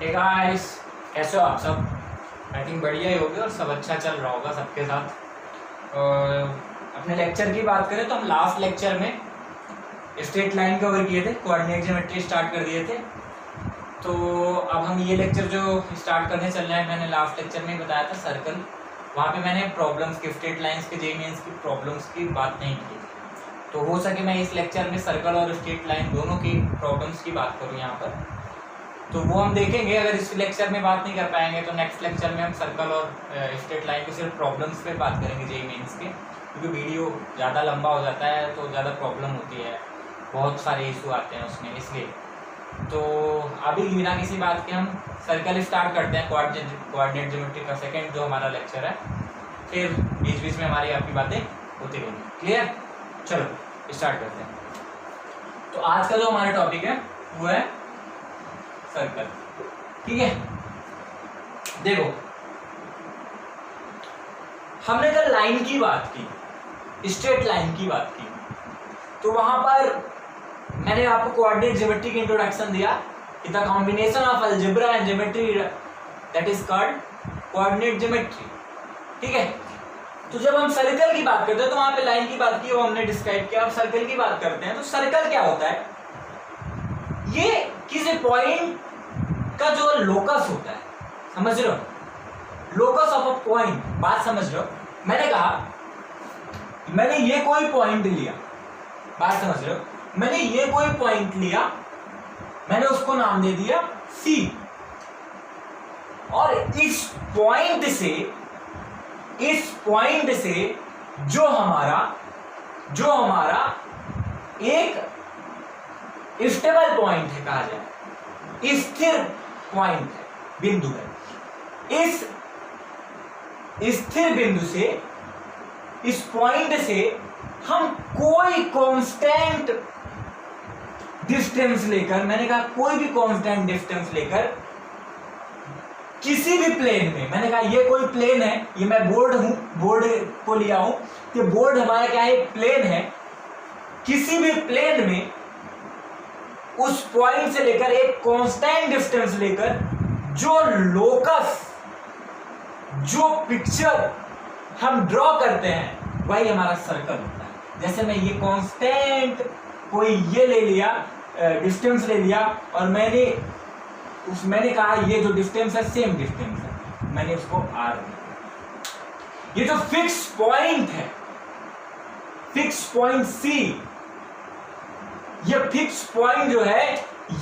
Hey guys, कैसे हो आप सब? आई थिंक बढ़िया ही होगी और सब अच्छा चल रहा होगा सबके साथ। अपने लेक्चर की बात करें तो हम लास्ट लेक्चर में स्ट्रेट लाइन कवर किए थे, कोऑर्डिनेट ज्योमेट्री स्टार्ट कर दिए थे। तो अब हम ये लेक्चर जो स्टार्ट करने चल रहे हैं, मैंने लास्ट लेक्चर में बताया था सर्कल, वहाँ पे मैंने प्रॉब्लम्स की, स्ट्रेट लाइंस के जेईमेंस की प्रॉब्लम्स की बात नहीं की। तो हो सके मैं इस लेक्चर में सर्कल और स्ट्रेट लाइन दोनों की प्रॉब्लम्स की बात करूँ यहाँ पर, तो वो हम देखेंगे। अगर इस लेक्चर में बात नहीं कर पाएंगे तो नेक्स्ट लेक्चर में हम सर्कल और स्ट्रेट लाइन के सिर्फ प्रॉब्लम्स पे बात करेंगे जेईमेंस के, क्योंकि वीडियो ज़्यादा लंबा हो जाता है तो ज़्यादा प्रॉब्लम होती है, बहुत सारे इशू आते हैं उसमें, इसलिए। तो अभी बिना किसी बात के हम सर्कल स्टार्ट करते हैं, कोऑर्डिनेट ज्योमेट्री का सेकेंड जो हमारा लेक्चर है, फिर बीच बीच में हमारी आपकी बातें होती रहेंगी। क्लियर? चलो स्टार्ट करते हैं। तो आज का जो हमारा टॉपिक है वो है सर्कल। ठीक है, देखो हमने जब लाइन की बात की, स्ट्रेट लाइन की बात की, तो वहां पर मैंने आपको कोऑर्डिनेट ज्योमेट्री की इंट्रोडक्शन दिया कि the combination of algebra and geometry that is called coordinate geometry. ठीक है, तो जब हम सर्कल की बात करते हैं तो वहां पे लाइन की बात की, वो हमने डिस्क्राइब किया। अब सर्कल की बात करते हैं तो सर्कल क्या होता है? ये किसी पॉइंट का जो लोकस होता है, समझ रहे हो? लोकस ऑफ अ पॉइंट, बात समझ रहे हो? मैंने कहा मैंने ये कोई पॉइंट लिया, बात समझ रहे हो? मैंने ये कोई पॉइंट लिया, मैंने उसको नाम दे दिया C, और इस पॉइंट से जो हमारा एक स्टेबल पॉइंट है, कहा जाए स्थिर पॉइंट है, बिंदु है। इस स्थिर बिंदु से, इस पॉइंट से हम कोई कांस्टेंट डिस्टेंस लेकर, मैंने कहा कोई भी कांस्टेंट डिस्टेंस लेकर किसी भी प्लेन में, मैंने कहा ये कोई प्लेन है, ये मैं बोर्ड को लिया हूं कि बोर्ड हमारा क्या है, प्लेन है। किसी भी प्लेन में उस पॉइंट से लेकर एक कांस्टेंट डिस्टेंस लेकर जो लोकस, जो पिक्चर हम ड्रॉ करते हैं, वही हमारा सर्कल होता है। जैसे मैं ये कांस्टेंट कोई ये ले लिया, डिस्टेंस ले लिया, और मैंने कहा ये जो डिस्टेंस है सेम डिस्टेंस है, मैंने उसको R दिया। ये जो फिक्स पॉइंट है, फिक्स पॉइंट C, ये फिक्स पॉइंट जो है,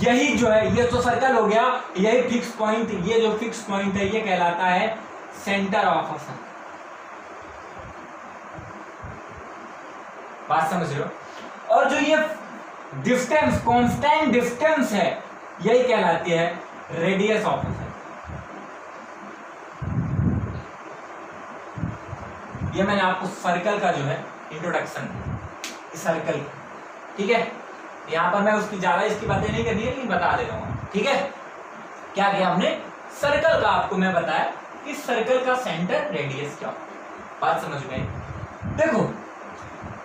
यही जो है, ये तो सर्कल हो गया, यही फिक्स पॉइंट, ये जो फिक्स पॉइंट है ये कहलाता है सेंटर ऑफ अ सर्कल। बात समझ रहे हो? और जो ये डिस्टेंस, कांस्टेंट डिस्टेंस है, यही कहलाती है रेडियस ऑफ अ सर्कल। ये मैंने आपको सर्कल का जो है इंट्रोडक्शन दिया, सर्कल। ठीक है, यहां पर मैं उसकी ज्यादा इसकी बातें नहीं करनी है, लेकिन बता दे रहा हूं। ठीक है, क्या किया हमने? सर्कल का आपको मैं बताया कि सर्कल का सेंटर रेडियस क्या होता है। बात समझ में? देखो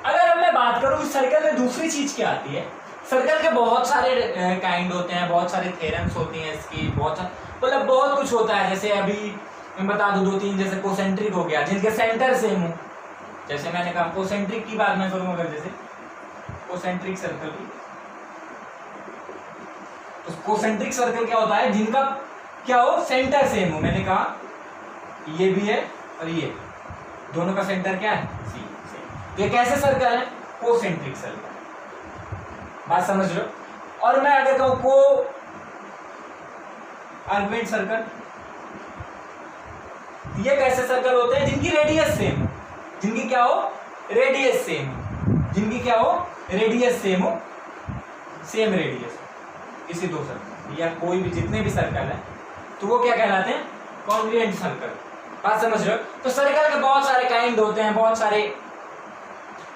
अगर अब मैं बात करूं इस सर्कल में दूसरी चीज क्या आती है, सर्कल के बहुत सारे काइंड होते हैं, बहुत सारे थ्योरम्स होती हैं इसकी, मतलब बहुत कुछ होता है। जैसे अभी मैं बता दूं दो तीन, जैसे कोसेंट्रिक हो गया, जिनके सेंटर सेम हो। जैसे मैंने कहा कोसेंट्रिक की बात मैं करूं, अगर जैसे कोसेंट्रिक सर्कल की, तो कोसेंट्रिक सर्कल क्या होता है? जिनका क्या हो, सेंटर सेम हो। मैंने कहा ये भी है और ये, दोनों का सेंटर क्या है? C। ये कैसे सर्कल है? Concentric circle. बात समझ रहे हो? और मैं अगर कहूं को आर्गुमेंट सर्कल, ये कैसे सर्कल होते हैं? जिनकी रेडियस सेम हो, जिनकी क्या हो, रेडियस सेम हो, जिनकी क्या हो, रेडियस सेम हो, सेम रेडियस हो, किसी दो सर्कल या कोई भी, जितने भी सर्कल है, तो वो क्या कहलाते हैं? Congruent circle. बात समझ रहे हो? तो सर्कल के बहुत सारे काइंड होते हैं, बहुत सारे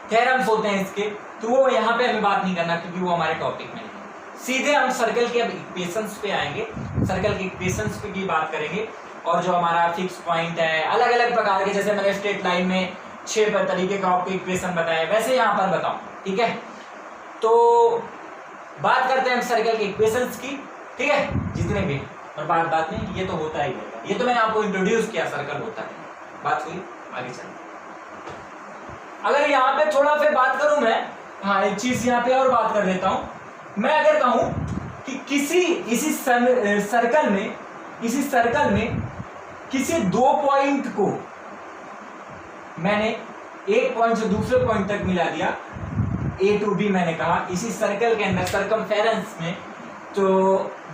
थ्योरम्स होते हैं इसके, तो वो यहाँ पे हमें बात नहीं करना, क्योंकि वो हमारे टॉपिक में नहीं है। सीधे हम सर्कल के अब इक्वेशंस पे आएंगे, सर्कल के इक्वेशंस पे की बात करेंगे, और जो हमारा फिक्स पॉइंट है, अलग अलग प्रकार के, जैसे मैंने स्ट्रेट लाइन में 6 तरीके का आपको इक्वेशन बताया, वैसे यहाँ पर बताऊं। ठीक है, तो बात करते हैं हम सर्कल के इक्वेशंस की। ठीक है, जितने भी और बात बात में ये तो होता ही होगा, ये तो मैंने आपको इंट्रोड्यूस किया सर्कल होता है, बात हुई। आगे चल, अगर यहाँ पे थोड़ा फिर बात करूं मैं, हाँ एक चीज यहाँ पे और बात कर लेता हूं मैं, अगर कहूं कि इसी सर्कल में किसी दो पॉइंट को मैंने एक पॉइंट से दूसरे पॉइंट तक मिला दिया, A to B मैंने कहा इसी सर्कल के अंदर सर्कमफेरेंस में, तो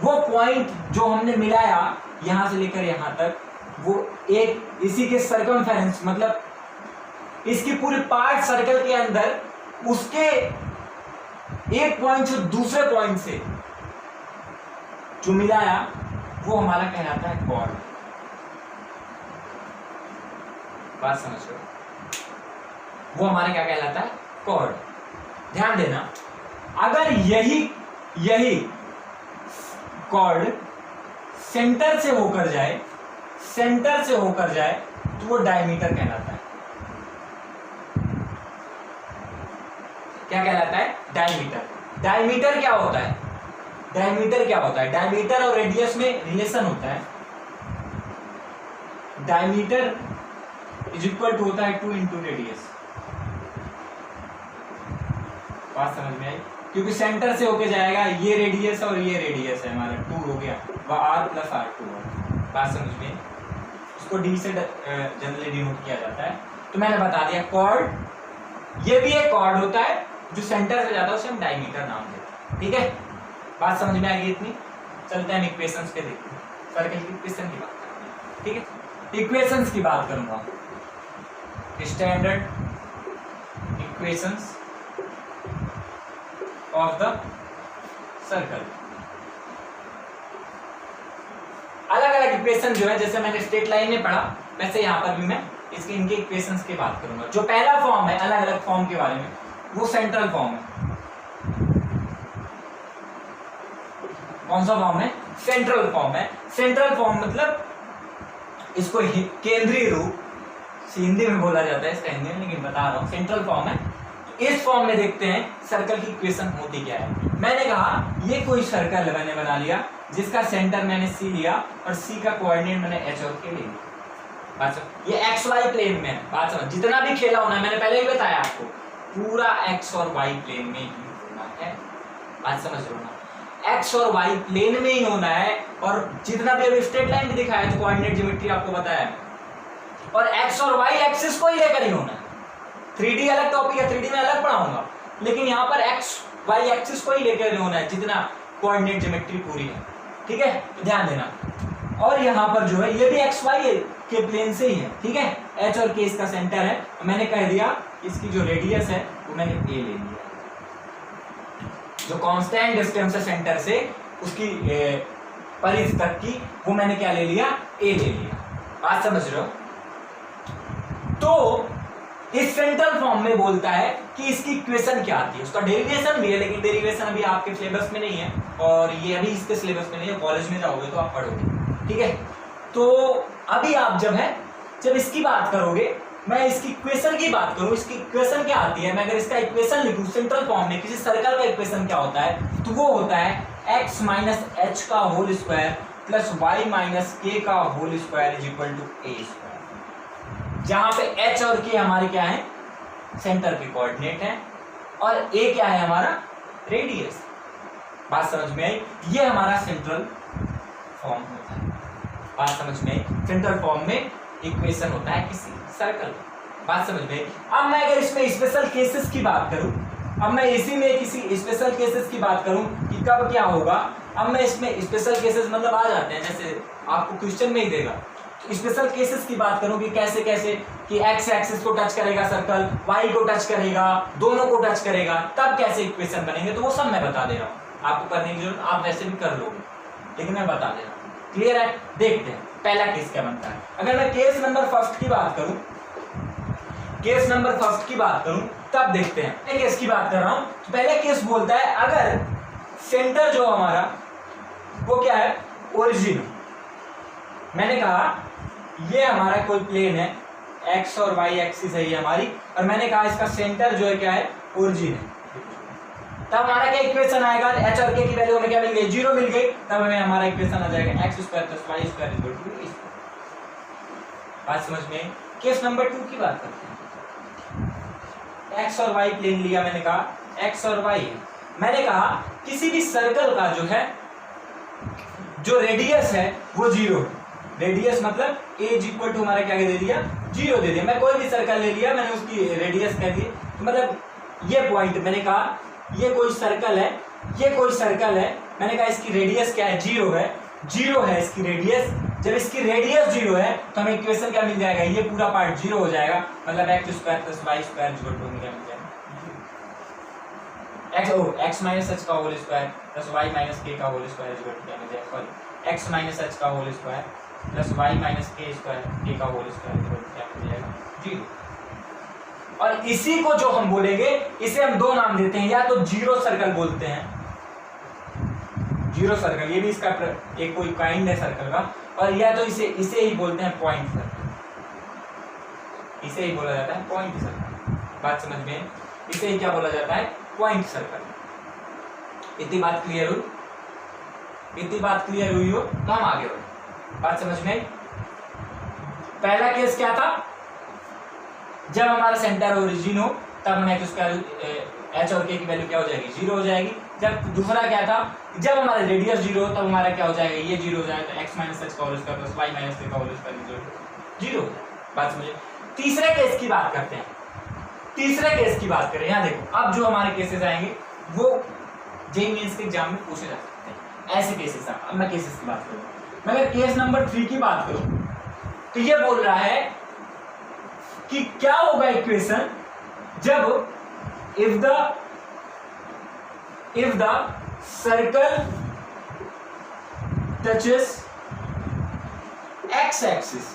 वो पॉइंट जो हमने मिलाया यहां से लेकर यहां तक, वो एक इसी के सर्कमफेरेंस मतलब इसकी पूरी पार्ट सर्कल के अंदर उसके एक पॉइंट से दूसरे पॉइंट से जो मिलाया वो हमारा कहलाता है कॉर्ड। बात समझ लो, वो हमारा क्या कहलाता है? कॉर्ड। ध्यान देना, अगर यही कॉर्ड सेंटर से होकर जाए तो वो डायमीटर कहलाता है। क्या कहलाता है? डायमीटर। डायमीटर क्या होता है? डायमीटर और रेडियस में रिलेशन होता है। डायमीटर इज इक्वल टू होता है 2 इंटू रेडियस। बात समझ में आई? क्योंकि सेंटर से होके जाएगा, ये रेडियस और ये रेडियस है हमारा, 2 हो गया, वह r प्लस r2। बात समझ में? उसको d से जनरली डिनोट किया जाता है। तो मैंने बता दिया कॉर्ड, ये भी एक कॉर्ड होता है जो सेंटर से जाता है, उसे हम डायमीटर नाम देते हैं। ठीक है, बात समझ में आ गई इतनी? चलते हैं इक्वेशंस पे, देखते हैं सर्कल की इक्वेशन की बात करते हैं। ठीक है, इक्वेशंस की बात करूंगा, standard equations of the circle. अलग अलग इक्वेशन जो है, जैसे मैंने स्ट्रेट लाइन में पढ़ा वैसे यहाँ पर भी मैं इनके इक्वेशंस की बात करूंगा। जो पहला फॉर्म है अलग अलग फॉर्म के बारे में, वो सेंट्रल फॉर्म है। कौन सा फॉर्म है? सेंट्रल फॉर्म है। सेंट्रल फॉर्म मतलब इसको केंद्रीय रूप हिंदी में बोला जाता है, इसका हिंदी में लेकिन बता रहा हूं, सेंट्रल फॉर्म है। इस फॉर्म में देखते हैं सर्कल की इक्वेशन होती क्या है। मैंने कहा ये कोई सर्कल मैंने बना लिया जिसका सेंटर मैंने C लिया और C का कोऑर्डिनेट मैंने H और K ले लिया। बात समझ, ये XY प्लेन में है। बात समझ, जितना भी खेला होना है मैंने पहले ही बताया आपको, पूरा X और Y प्लेन में ही होना है। बात समझ लो ना, X और Y प्लेन में ही होना है। और जितना भी अभी स्ट्रेट लाइन भी दिखाया तो कोऑर्डिनेट ज्योमेट्री आपको बताया है, और X और Y एक्सिस को ही लेकर ही होना है। 3D अलग टॉपिक है, 3D में अलग पढ़ाऊंगा, लेकिन यहाँ पर X Y एक्सिस को ही लेकर होना है जितना कोऑर्डिनेट ज्योमेट्री पूरी है। ठीक है, तो ध्यान देना। और यहाँ पर जो है ये भी एक्स वाई के प्लेन से ही है। ठीक है, H और K इसका सेंटर है। मैंने कह दिया इसकी जो रेडियस है वो मैंने A ले लिया, जो कांस्टेंट डिस्टेंस है सेंटर से उसकी परिधि तक की, वो मैंने क्या ले लिया? A ले लिया। बात समझ रहे हो? तो इस सेंट्रल फॉर्म में बोलता है कि इसकी इक्वेशन क्या आती है। उसका डेरिवेशन भी है, लेकिन डेरिवेशन अभी आपके सिलेबस में नहीं है, और ये अभी इसके सिलेबस में नहीं है। कॉलेज में जाओगे तो आप पढ़ोगे। ठीक है, तो अभी आप जब इसकी बात करोगे, मैं इसकी इक्वेशन की बात करूं, इसकी इक्वेशन क्या आती है। मैं अगर इसका इक्वेशन लिखूं सेंट्रल फॉर्म में, किसी सर्कल का इक्वेशन क्या होता है, तो वो होता है x माइनस एच का whole square plus Y minus k का whole square is equal to a square. जहां पे h और k हमारे क्या है? सेंटर के कोऑर्डिनेट है, और a क्या है? हमारा रेडियस। बात समझ में आई? ये हमारा सेंट्रल फॉर्म होता है। बात समझ में आई? सेंट्रल फॉर्म में इक्वेशन होता है किसी सर्कल। बात समझ में आई? अब मैं अगर इसमें स्पेशल केसेस की बात करूं, अब मैं इसी में किसी स्पेशल केसेस की बात करूं कि कब क्या होगा। अब मैं इसमें स्पेशल केसेस मतलब आ जाते हैं, जैसे आपको क्वेश्चन में ही देगा। स्पेशल केसेस की बात करूं कि कैसे कैसे कि एक्स एक्सिस को टच करेगा सर्कल, वाई को टच करेगा, दोनों को टच करेगा, तब कैसे इक्वेशन बनेंगे, तो वो सब मैं बता दे रहा हूं। आपको करने की जरूरत, आप वैसे भी कर लोगे, लेकिन मैं बता दे रहा हूं। क्लियर है? देखते हैं पहला केस क्या बनता है। अगर मैं केस नंबर फर्स्ट की बात करूं, तब देखते हैं। एक केस की बात कर रहा हूं, तो पहले केस बोलता है अगर सेंटर जो हमारा वो क्या है? ओरिजिन। मैंने कहा ये हमारा कोई प्लेन है, एक्स और वाई एक्सिस है ये हमारी, और मैंने कहा इसका सेंटर जो है क्या है? ओरिजिन है। तब हमारा क्या इक्वेशन आएगा, एच और के की वैल्यू हमें क्या मिल गई, 0 मिल गई, तब हमें हमारा इक्वेशन आ जाएगा x square plus y square equal to a। बात समझ में। केस नंबर 2 की बात करते हैं। x और y प्लेन लिया, मैंने कहा x और y, मैंने कहा किसी भी सर्कल का जो है जो रेडियस है वो 0, रेडियस मतलब a इज इक्वल टू हमारा क्या दे दिया, 0 दे दिया। मैं कोई भी सर्कल ले लिया, मैंने उसकी रेडियस कह दी, तो मतलब ये पॉइंट, मैंने कहा ये कोई सर्कल है, ये कोई सर्कल है, मैंने कहा इसकी रेडियस क्या है, 0 है, 0 है इसकी रेडियस। जब इसकी रेडियस 0 है तो हमें इक्वेशन क्या मिल जाएगा, ये पूरा पार्ट 0 हो जाएगा, मतलब x square plus y square equal to क्या मिल जाएगा, एक्स माइनस एच का whole square plus Y minus k का होल स्क्वायर इक्वल टू क्या मिल जाएगा, सॉरी एक्स माइनस एच का whole square plus Y minus k square k का होल स्क्वायर इक्वल टू क्या मिल जाएगा, 0। और इसी को जो हम बोलेंगे, इसे हम दो नाम देते हैं, या तो जीरो सर्कल बोलते हैं, जीरो सर्कल, ये भी इसका एक कोई काइंड है सर्कल का, और या तो इसे ही बोलते हैं पॉइंट सर्कल, इसे ही बोला जाता है पॉइंट सर्कल। बात समझ में, इसे ही क्या बोला जाता है, पॉइंट सर्कल। इतनी बात क्लियर हुई, इतनी बात क्लियर हुई हो तो हम आगे बढ़े। बात समझ में। पहला केस क्या था, जब हमारा सेंटर ओरिजिन हो तब हमें उसका एच और के की वैल्यू क्या हो जाएगी, 0 हो जाएगी। जब दूसरा क्या था, जब हमारा रेडियस 0 हो तब हमारा क्या हो जाएगा, ये 0 हो जाएगा, तो एक्स माइनस एच का whole square plus Y minus k का होल स्क्वायर 0। बात समझिए। तीसरे केस की बात करते हैं, तीसरे केस की बात करें, यहाँ देखो अब जो हमारे केसेस आएंगे वो जेईई मेंस के एग्जाम में पूछे जा सकते हैं, ऐसे केसेस। अब मैं केसेस की बात करूँ, मैं अगर केस नंबर 3 की बात करूँ तो ये बोल रहा है कि क्या होगा इक्वेशन जब if the circle touches x axis,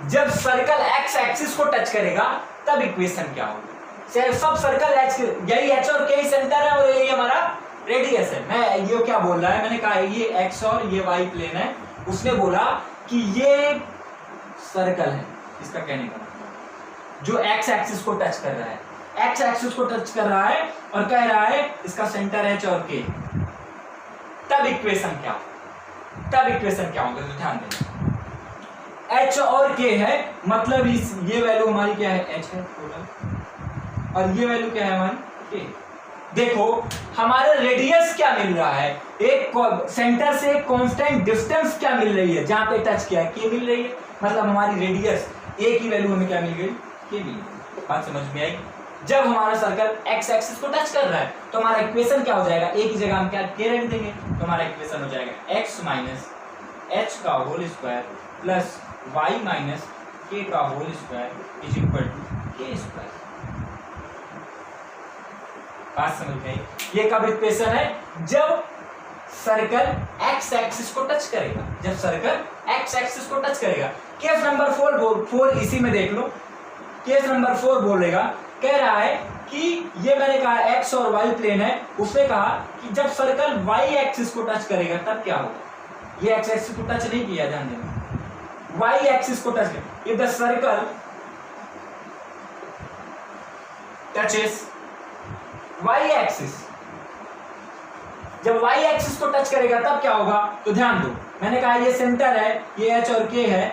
जब सर्कल x एक्सिस को टच करेगा तब इक्वेशन क्या होगी। सब सर्कल x, यही h और k सेंटर है और यही हमारा रेडियस है। मैं ये क्या बोल रहा है, मैंने कहा ये x और ये y प्लेन है, उसने बोला कि ये सर्कल है, इसका कहने का जो x एक्सिस को टच कर रहा है, x एक्सिस को टच कर रहा है और कह रहा है इसका सेंटर h और k, तब इक्वेशन क्या होगा, तब इक्वेशन क्या होगा, तो ध्यान दें h और k है, मतलब इस ये वैल्यू हमारी क्या है, h है टोटल, और ये वैल्यू क्या है हमारी k। देखो हमारा रेडियस क्या मिल रहा है, एक सेंटर से एक कांस्टेंट डिस्टेंस क्या मिल रही है, जहां पे टच किया है k मिल रही है, मतलब हमारी रेडियस a की वैल्यू हमें क्या मिल गई, k मिल गई। बात समझ में आई। जब हमारा सर्कल x एक्सिस को टच कर रहा है तो हमारा इक्वेशन क्या हो जाएगा, a की जगह हम क्या k रख देंगे, तो हमारा इक्वेशन हो जाएगा x माइनस h का whole square plus y minus k का whole square is equal to k square. बात समझ में आई। ये कब इक्वेशन है, जब सर्कल x एक्सिस को टच करेगा, जब सर्कल x एक्सिस को टच करेगा। केस नंबर 4 इसी में देख लो, केस नंबर 4 बोलेगा, कह रहा है कि ये मैंने कहा x और y प्लेन है, उसने कहा कि जब सर्कल y एक्सिस को टच करेगा तब क्या होगा, ये x एक्सिस को टच नहीं किया, ध्यान देना, y एक्सिस को टच कर, if the circle touches y axis, जब y एक्सिस को टच करेगा तब क्या होगा, तो ध्यान दो, मैंने कहा ये सेंटर है, ये h और k है,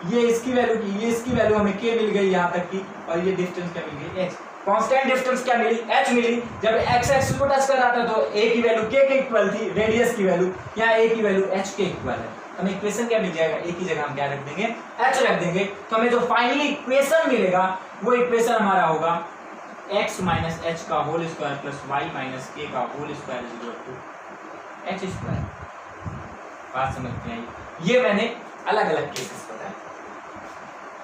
ये इसकी वैल्यू की, ये इसकी वैल्यू हमें k मिल गई यहाँ तक की, और ये डिस्टेंस क्या मिल गई, h, कांस्टेंट डिस्टेंस क्या मिली, h मिली। जब x एक्सिस को टच कर रहा था तो a की वैल्यू k के इक्वल थी, रेडियस की वैल्यू, यहाँ a की वैल्यू h के इक्वल है, हमें इक्वेशन क्या मिल जाएगा, a की जगह हम क्या रख देंगे, h रख देंगे, तो हमें जो फाइनली इक्वेशन मिलेगा वो इक्वेशन हमारा होगा x माइनस एच का whole square plus Y minus k का whole square is equal to H square. बात समझ में आई। ये मैंने अलग अलग केसेस बताए,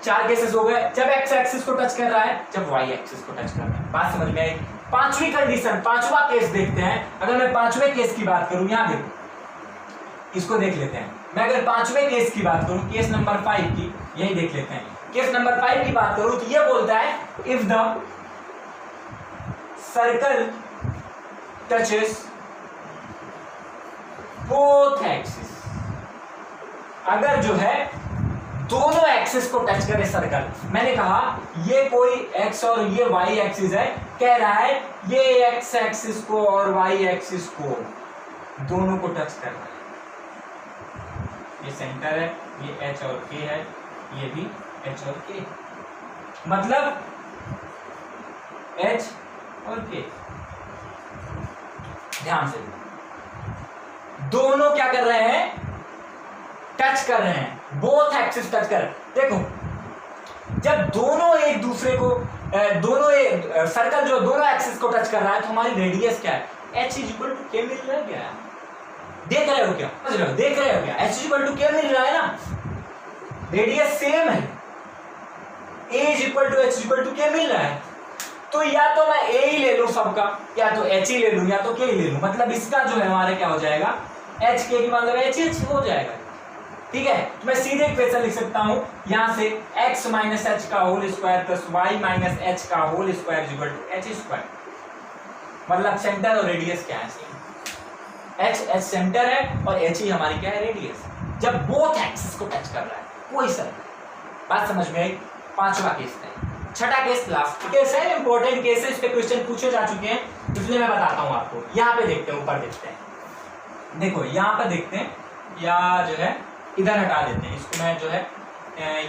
4 केसेस हो गए, जब x एक्सिस को टच कर रहा है, जब y एक्सिस को टच कर रहा है। बात समझ में आई। पांचवी कंडीशन, पांचवा केस देखते हैं। अगर मैं पांचवें केस की बात करूं, यहां देखो, इसको देख लेते हैं। मैं अगर पांचवें केस की बात करूं, केस नंबर 5 की, यही देख लेते हैं। केस नंबर 5 की बात करूं तो ये बोलता है if the circle touches both axis, अगर जो है दोनों एक्सिस को टच करे सर्कल। मैंने कहा ये कोई एक्स और ये वाई एक्सिस है, कह रहा है ये एक्स एक्सिस को और वाई एक्सिस को दोनों को टच कर रहा है। ये सेंटर है, ये एच और के है, ये भी एच और के, मतलब एच और के। ध्यान से, दोनों क्या कर रहे हैं, टच कर रहे हैं, बोथ एक्सिस टच कर। देखो जब दोनों एक दूसरे को सर्कल जो दोनों एक्सिस को टच कर रहा है तो हमारी रेडियस क्या है, h इक्वल टू के मिल रहा है क्या, देख रहे हो क्या, समझ रहे हो, देख रहे हो क्या, h इक्वल टू के मिल रहा है ना, रेडियस सेम है, a equal to h equal to k मिल रहा है। तो या तो मैं a ही ले लूं सबका, या तो h ही ले लूं, या तो k ही ले लूं, मतलब इसका जो है हमारे क्या हो जाएगा, h k की मतलब h हो जाएगा। ठीक है, तो मैं सीधे इक्वेशन लिख सकता हूं यहां से x माइनस एच का whole square plus Y minus H का whole square equal to H square. मतलब सेंटर और रेडियस क्या है, एच सेंटर है और एच ही हमारी क्या है, रेडियस। जब बोथ एक्सिस को टच कर रहा है कोई सर्कल। बात समझ में आई। पांचवा केस है, छठा केस लास्ट केस है, इंपॉर्टेंट केस है, इस पे क्वेश्चन पूछे जा चुके हैं, इसलिए मैं बताता हूं आपको। यहाँ पे देखते हैं, ऊपर देखते हैं, देखो यहाँ पर देखते हैं, या जो है इधर हटा देते हैं इसको। मैं जो है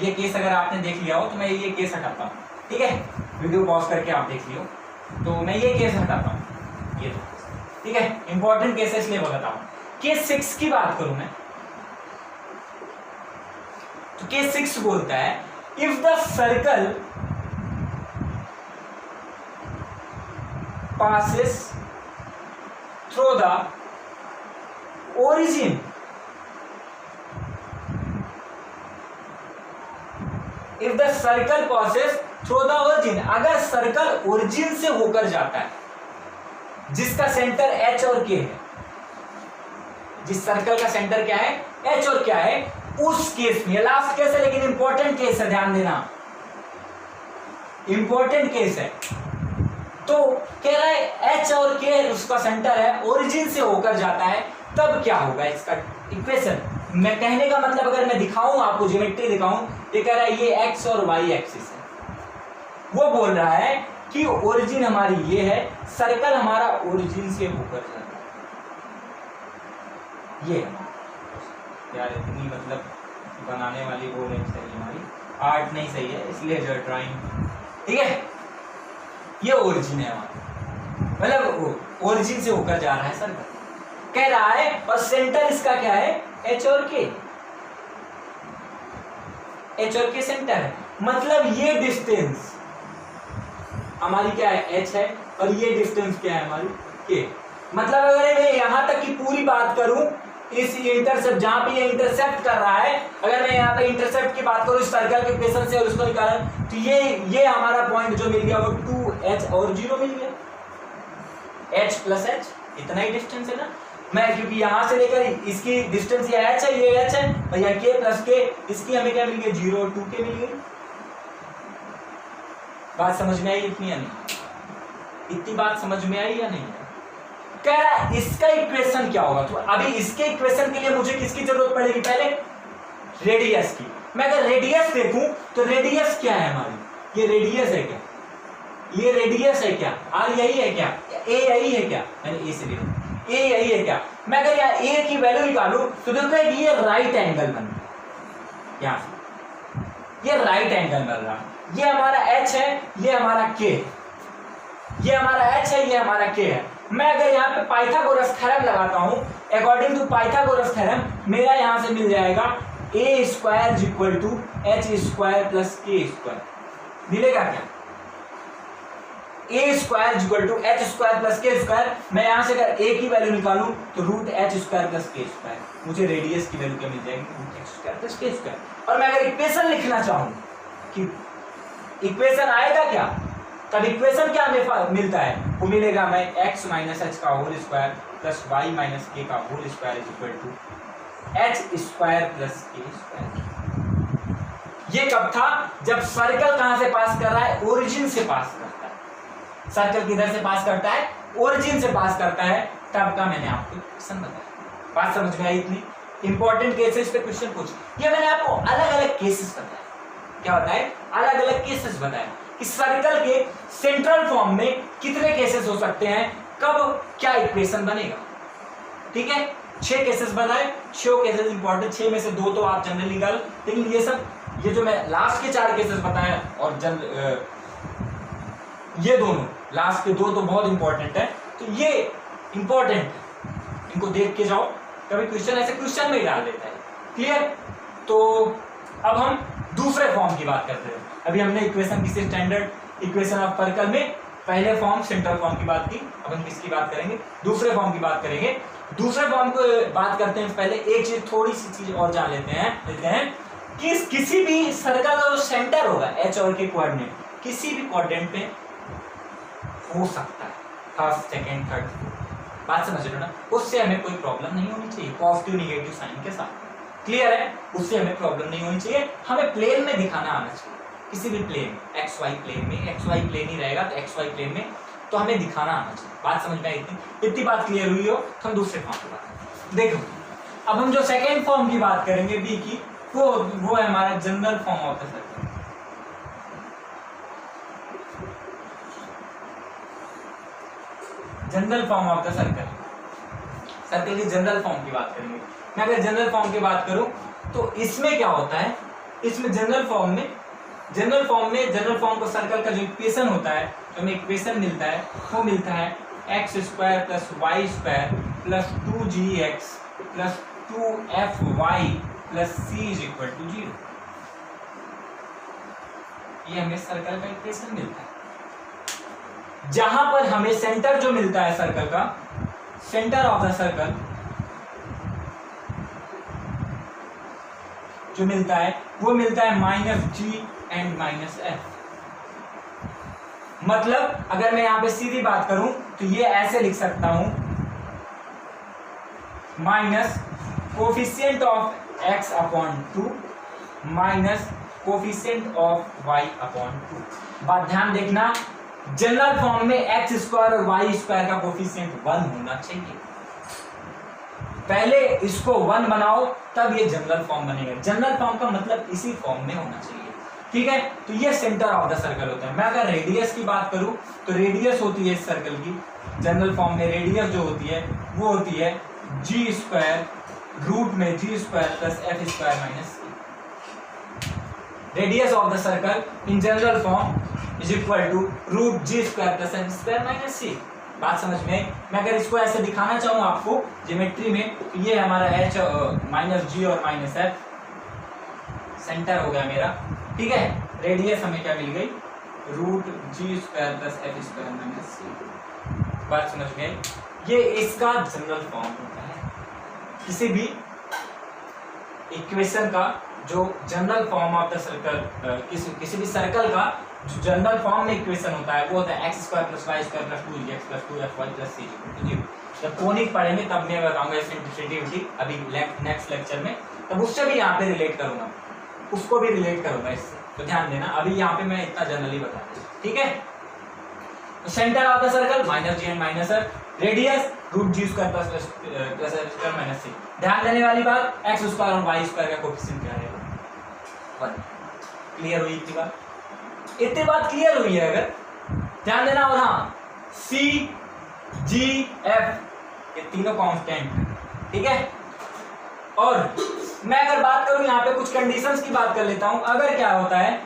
ये केस अगर आपने देख लिया हो तो मैं ये केस हटाता हूँ, ठीक है, वीडियो पॉज करके आप देख लियो। तो मैं ये केस हटाता हूँ, ये दो, ठीक है, इंपॉर्टेंट केस है इसलिए बताता हूँ। केस 6 की बात करूं मैं, तो केस 6 बोलता है if the circle passes through the origin if the circle passes through the origin, अगर सर्कल ओरिजिन से होकर जाता है, जिसका सेंटर h और k है, जिस सर्कल का सेंटर क्या है, h और क्या है, उस केस में, लास्ट केस है लेकिन इंपॉर्टेंट केस है, ध्यान देना, इंपॉर्टेंट केस है। तो कह रहा है h और k उसका सेंटर है, ओरिजिन से होकर जाता है, तब क्या होगा इसका इक्वेशन। मैं कहने का मतलब अगर मैं दिखाऊं आपको, ज्योमेट्री दिखाऊं, ये कह रहा है ये x और y एक्सिस है, वो बोल रहा है कि ओरिजिन हमारी ये है, सर्कल हमारा ओरिजिन से होकर जाता है। ये यार इतनी मतलब बनाने वाली वो नहीं सही, हमारी आर्ट नहीं सही है, इसलिए जो ड्राइंग, ठीक है, ये ओरिजिन है हमारा, मतलब ओरिजिन से होकर जा रहा है सर्कल, कह रहा है, और सेंटर इसका क्या है, h और k, h और k सेंटर है, मतलब ये डिस्टेंस हमारी क्या है, h है, और ये डिस्टेंस क्या है हमारी, k। मतलब अगर मैं यहां तक की पूरी बात करूं, इस इंटरसेप्ट जहां पे ये इंटरसेप्ट कर रहा है, अगर मैं यहाँ पे इंटरसेप्ट की बात करूं इस सर्कल के इक्वेशन से और उसको निकाला, तो ये हमारा पॉइंट जो मिल गया वो 2h और 0 मिल गया, h प्लस h, इतना ही डिस्टेंस है ना। मैं क्योंकि यहां से लेकर इसकी डिस्टेंस ये h है, ये h है, और यहाँ k प्लस k, इसकी हमें क्या मिल गया, 0 और 2k मिल गई। बात समझ में आई इतनी या नहीं, इतनी बात समझ में आई या नहीं। कह रहा है इसका इक्वेशन क्या होगा, तो अभी इसके इक्वेशन के लिए मुझे किसकी जरूरत पड़ेगी, पहले रेडियस की। मैं अगर रेडियस देखूं तो रेडियस क्या है हमारी, ये रेडियस है क्या, ये रेडियस है क्या, आर यही है क्या, ए यही है क्या, मैंने ए से लिखा, ए यही है क्या। मैं अगर यहाँ ए की वैल्यू निकालूं तो देखो ये राइट एंगल बन गया, यहाँ से ये राइट एंगल बन रहा, ये हमारा h है, ये हमारा k, ये हमारा h है, ये हमारा k है। मैं अगर यहाँ पे पाइथागोरस थ्योरम लगाता हूं, अकॉर्डिंग टू पाइथागोरस थ्योरम मेरा यहां से मिल जाएगा a square equal to h square plus k square, मिलेगा क्या, a square equal to h square plus k square. मैं यहां से अगर a की वैल्यू निकालूं तो root h square plus k square, मुझे रेडियस की वैल्यू क्या मिल जाएगी, root h square plus k square. और मैं अगर इक्वेशन लिखना चाहूं कि इक्वेशन आएगा क्या, तब इक्वेशन क्या हमें मिलता है, वो मिलेगा मैं x माइनस एच का whole square plus Y minus k का whole square is equal to h square plus k square. ये कब था, जब सर्कल कहां से पास कर रहा है, ओरिजिन से पास करता है। सर्कल किधर से पास करता है, ओरिजिन से पास करता है, तब का मैंने आपको इक्वेशन बताया। बात समझ में आई इतनी। इंपॉर्टेंट केसेस पे क्वेश्चन पूछ, ये मैंने आपको अलग अलग केसेस बताए, क्या बताए, अलग अलग केसेस बताए कि सर्कल के सेंट्रल फॉर्म में कितने केसेस हो सकते हैं, कब क्या इक्वेशन बनेगा। ठीक है, 6 केसेस बताए, 6 केसेस इंपॉर्टेंट, 6 में से 2 तो आप जनरली निकाल, लेकिन ये सब, ये जो मैं लास्ट के 4 केसेस बताए और ये दोनों लास्ट के 2 तो बहुत इंपॉर्टेंट है, तो ये इंपॉर्टेंट, इनको देख के जाओ, कभी क्वेश्चन ऐसे क्वेश्चन में ही डाल देता है। क्लियर। तो अब हम दूसरे फॉर्म की बात करते हैं। अभी हमने इक्वेशन किसी स्टैंडर्ड इक्वेशन ऑफ सर्कल में पहले फॉर्म सेंट्रल फॉर्म की बात की, अब हम किसकी बात करेंगे, दूसरे फॉर्म की बात करेंगे। दूसरे फॉर्म को बात करते हैं पहले एक चीज, थोड़ी सी चीज और जान लेते हैं कि किसी भी सर्कल का जो सेंटर होगा एच और के कोऑर्डिनेट किसी भी कोऑर्डिनेट पे हो सकता है, फर्स्ट सेकंड थर्ड, बात समझ रहे हो ना, उससे हमें कोई प्रॉब्लम नहीं होनी चाहिए, पॉजिटिव निगेटिव साइन के साथ। क्लियर है, उससे हमें प्रॉब्लम नहीं होनी चाहिए, हमें प्लेन में दिखाना आना चाहिए, किसी भी प्लेन, एक्स वाई प्लेन में, एक्स वाई प्लेन ही रहेगा तो एक्स वाई प्लेन में तो हमें दिखाना आना चाहिए। बात समझ में आई, इतनी बात क्लियर हुई हो तो हम दूसरे फॉर्म की बात देखो। अब हम जो सेकेंड फॉर्म की बात करेंगे बी की, वो है हमारा general form of the circle. General form of the circle, circle की जनरल फॉर्म की बात करेंगे। मैं अगर जनरल फॉर्म की बात करूं तो इसमें क्या होता है, इसमें जनरल फॉर्म को सर्कल का जो इक्वेशन होता है, जो हमें इक्वेशन मिलता है, वो मिलता है x square plus y square plus 2gx plus 2fy plus c is equal to 0। ये हमें सर्कल का इक्वेशन मिलता है, जहां पर हमें सेंटर जो मिलता है सर्कल का, सेंटर ऑफ द सर्कल जो मिलता है वो मिलता है -g एंड -f। मतलब अगर मैं यहां पे सीधी बात करूं तो ये ऐसे लिख सकता हूं, minus coefficient of x upon 2 minus coefficient of y upon 2। बात ध्यान देखना, जनरल फॉर्म में एक्स स्क्वायर और वाई स्क्वायर का कोफिशिएंट 1 होना चाहिए। पहले इसको 1 बनाओ तब ये जनरल फॉर्म बनेगा। जनरल फॉर्म का मतलब इसी फॉर्म में होना चाहिए। ठीक है, तो ये सेंटर ऑफ द सर्कल होता है। मैं अगर रेडियस की बात करूं तो रेडियस होती है इस सर्कल की, जनरल फॉर्म में रेडियस जो होती है वो होती है जी स्क्वायर रूट में G square plus F square minus C. Radius of the circle in general form is equal to root G square plus F square minus C. बात समझ में? मैं अगर इसको ऐसे दिखाना चाहूँ आपको ज्योमेट्री में, तो ये हमारा एच माइनस जी और माइनस एफ सेंटर हो गया मेरा। ठीक है, रेडियस हमें क्या मिल गई, root G square plus F square minus C. बात समझ गए? ये इसका जनरल फॉर्म होता है। किसी भी इक्वेशन का जो general form of the circle, किसी भी सर्कल का जो जनरल फॉर्म में इक्वेशन होता है वो होता है x square plus y square plus 2x plus 2fy plus c equal to 0। जब कोनिक पढ़ेंगे तब मैं बताऊंगा सेंसिटिविटी, अभी नेक्स्ट लेक्चर में, तब उससे भी यहाँ पे रिलेट करूंगा, उसको भी रिलेट करूंगा इससे, तो ध्यान देना। अभी यहाँ पे मैं इतना जनरली बता दूँ। ठीक है, तो centre of the circle minus G and minus F, radius root G square plus F square minus C. ध्यान देने वाली बात, एक्स स्क्वायर और वाई स्क्वायर का कोएफिशिएंट क्या रहेगा 1। क्लियर हुई इतनी बात? इतनी बात क्लियर हुई है अगर ध्यान देना। और हाँ, सी जी एफ ये तीनों कांस्टेंट है। ठीक है, और मैं अगर बात करूं यहाँ पे कुछ कंडीशंस की बात कर लेता हूं। अगर क्या होता है,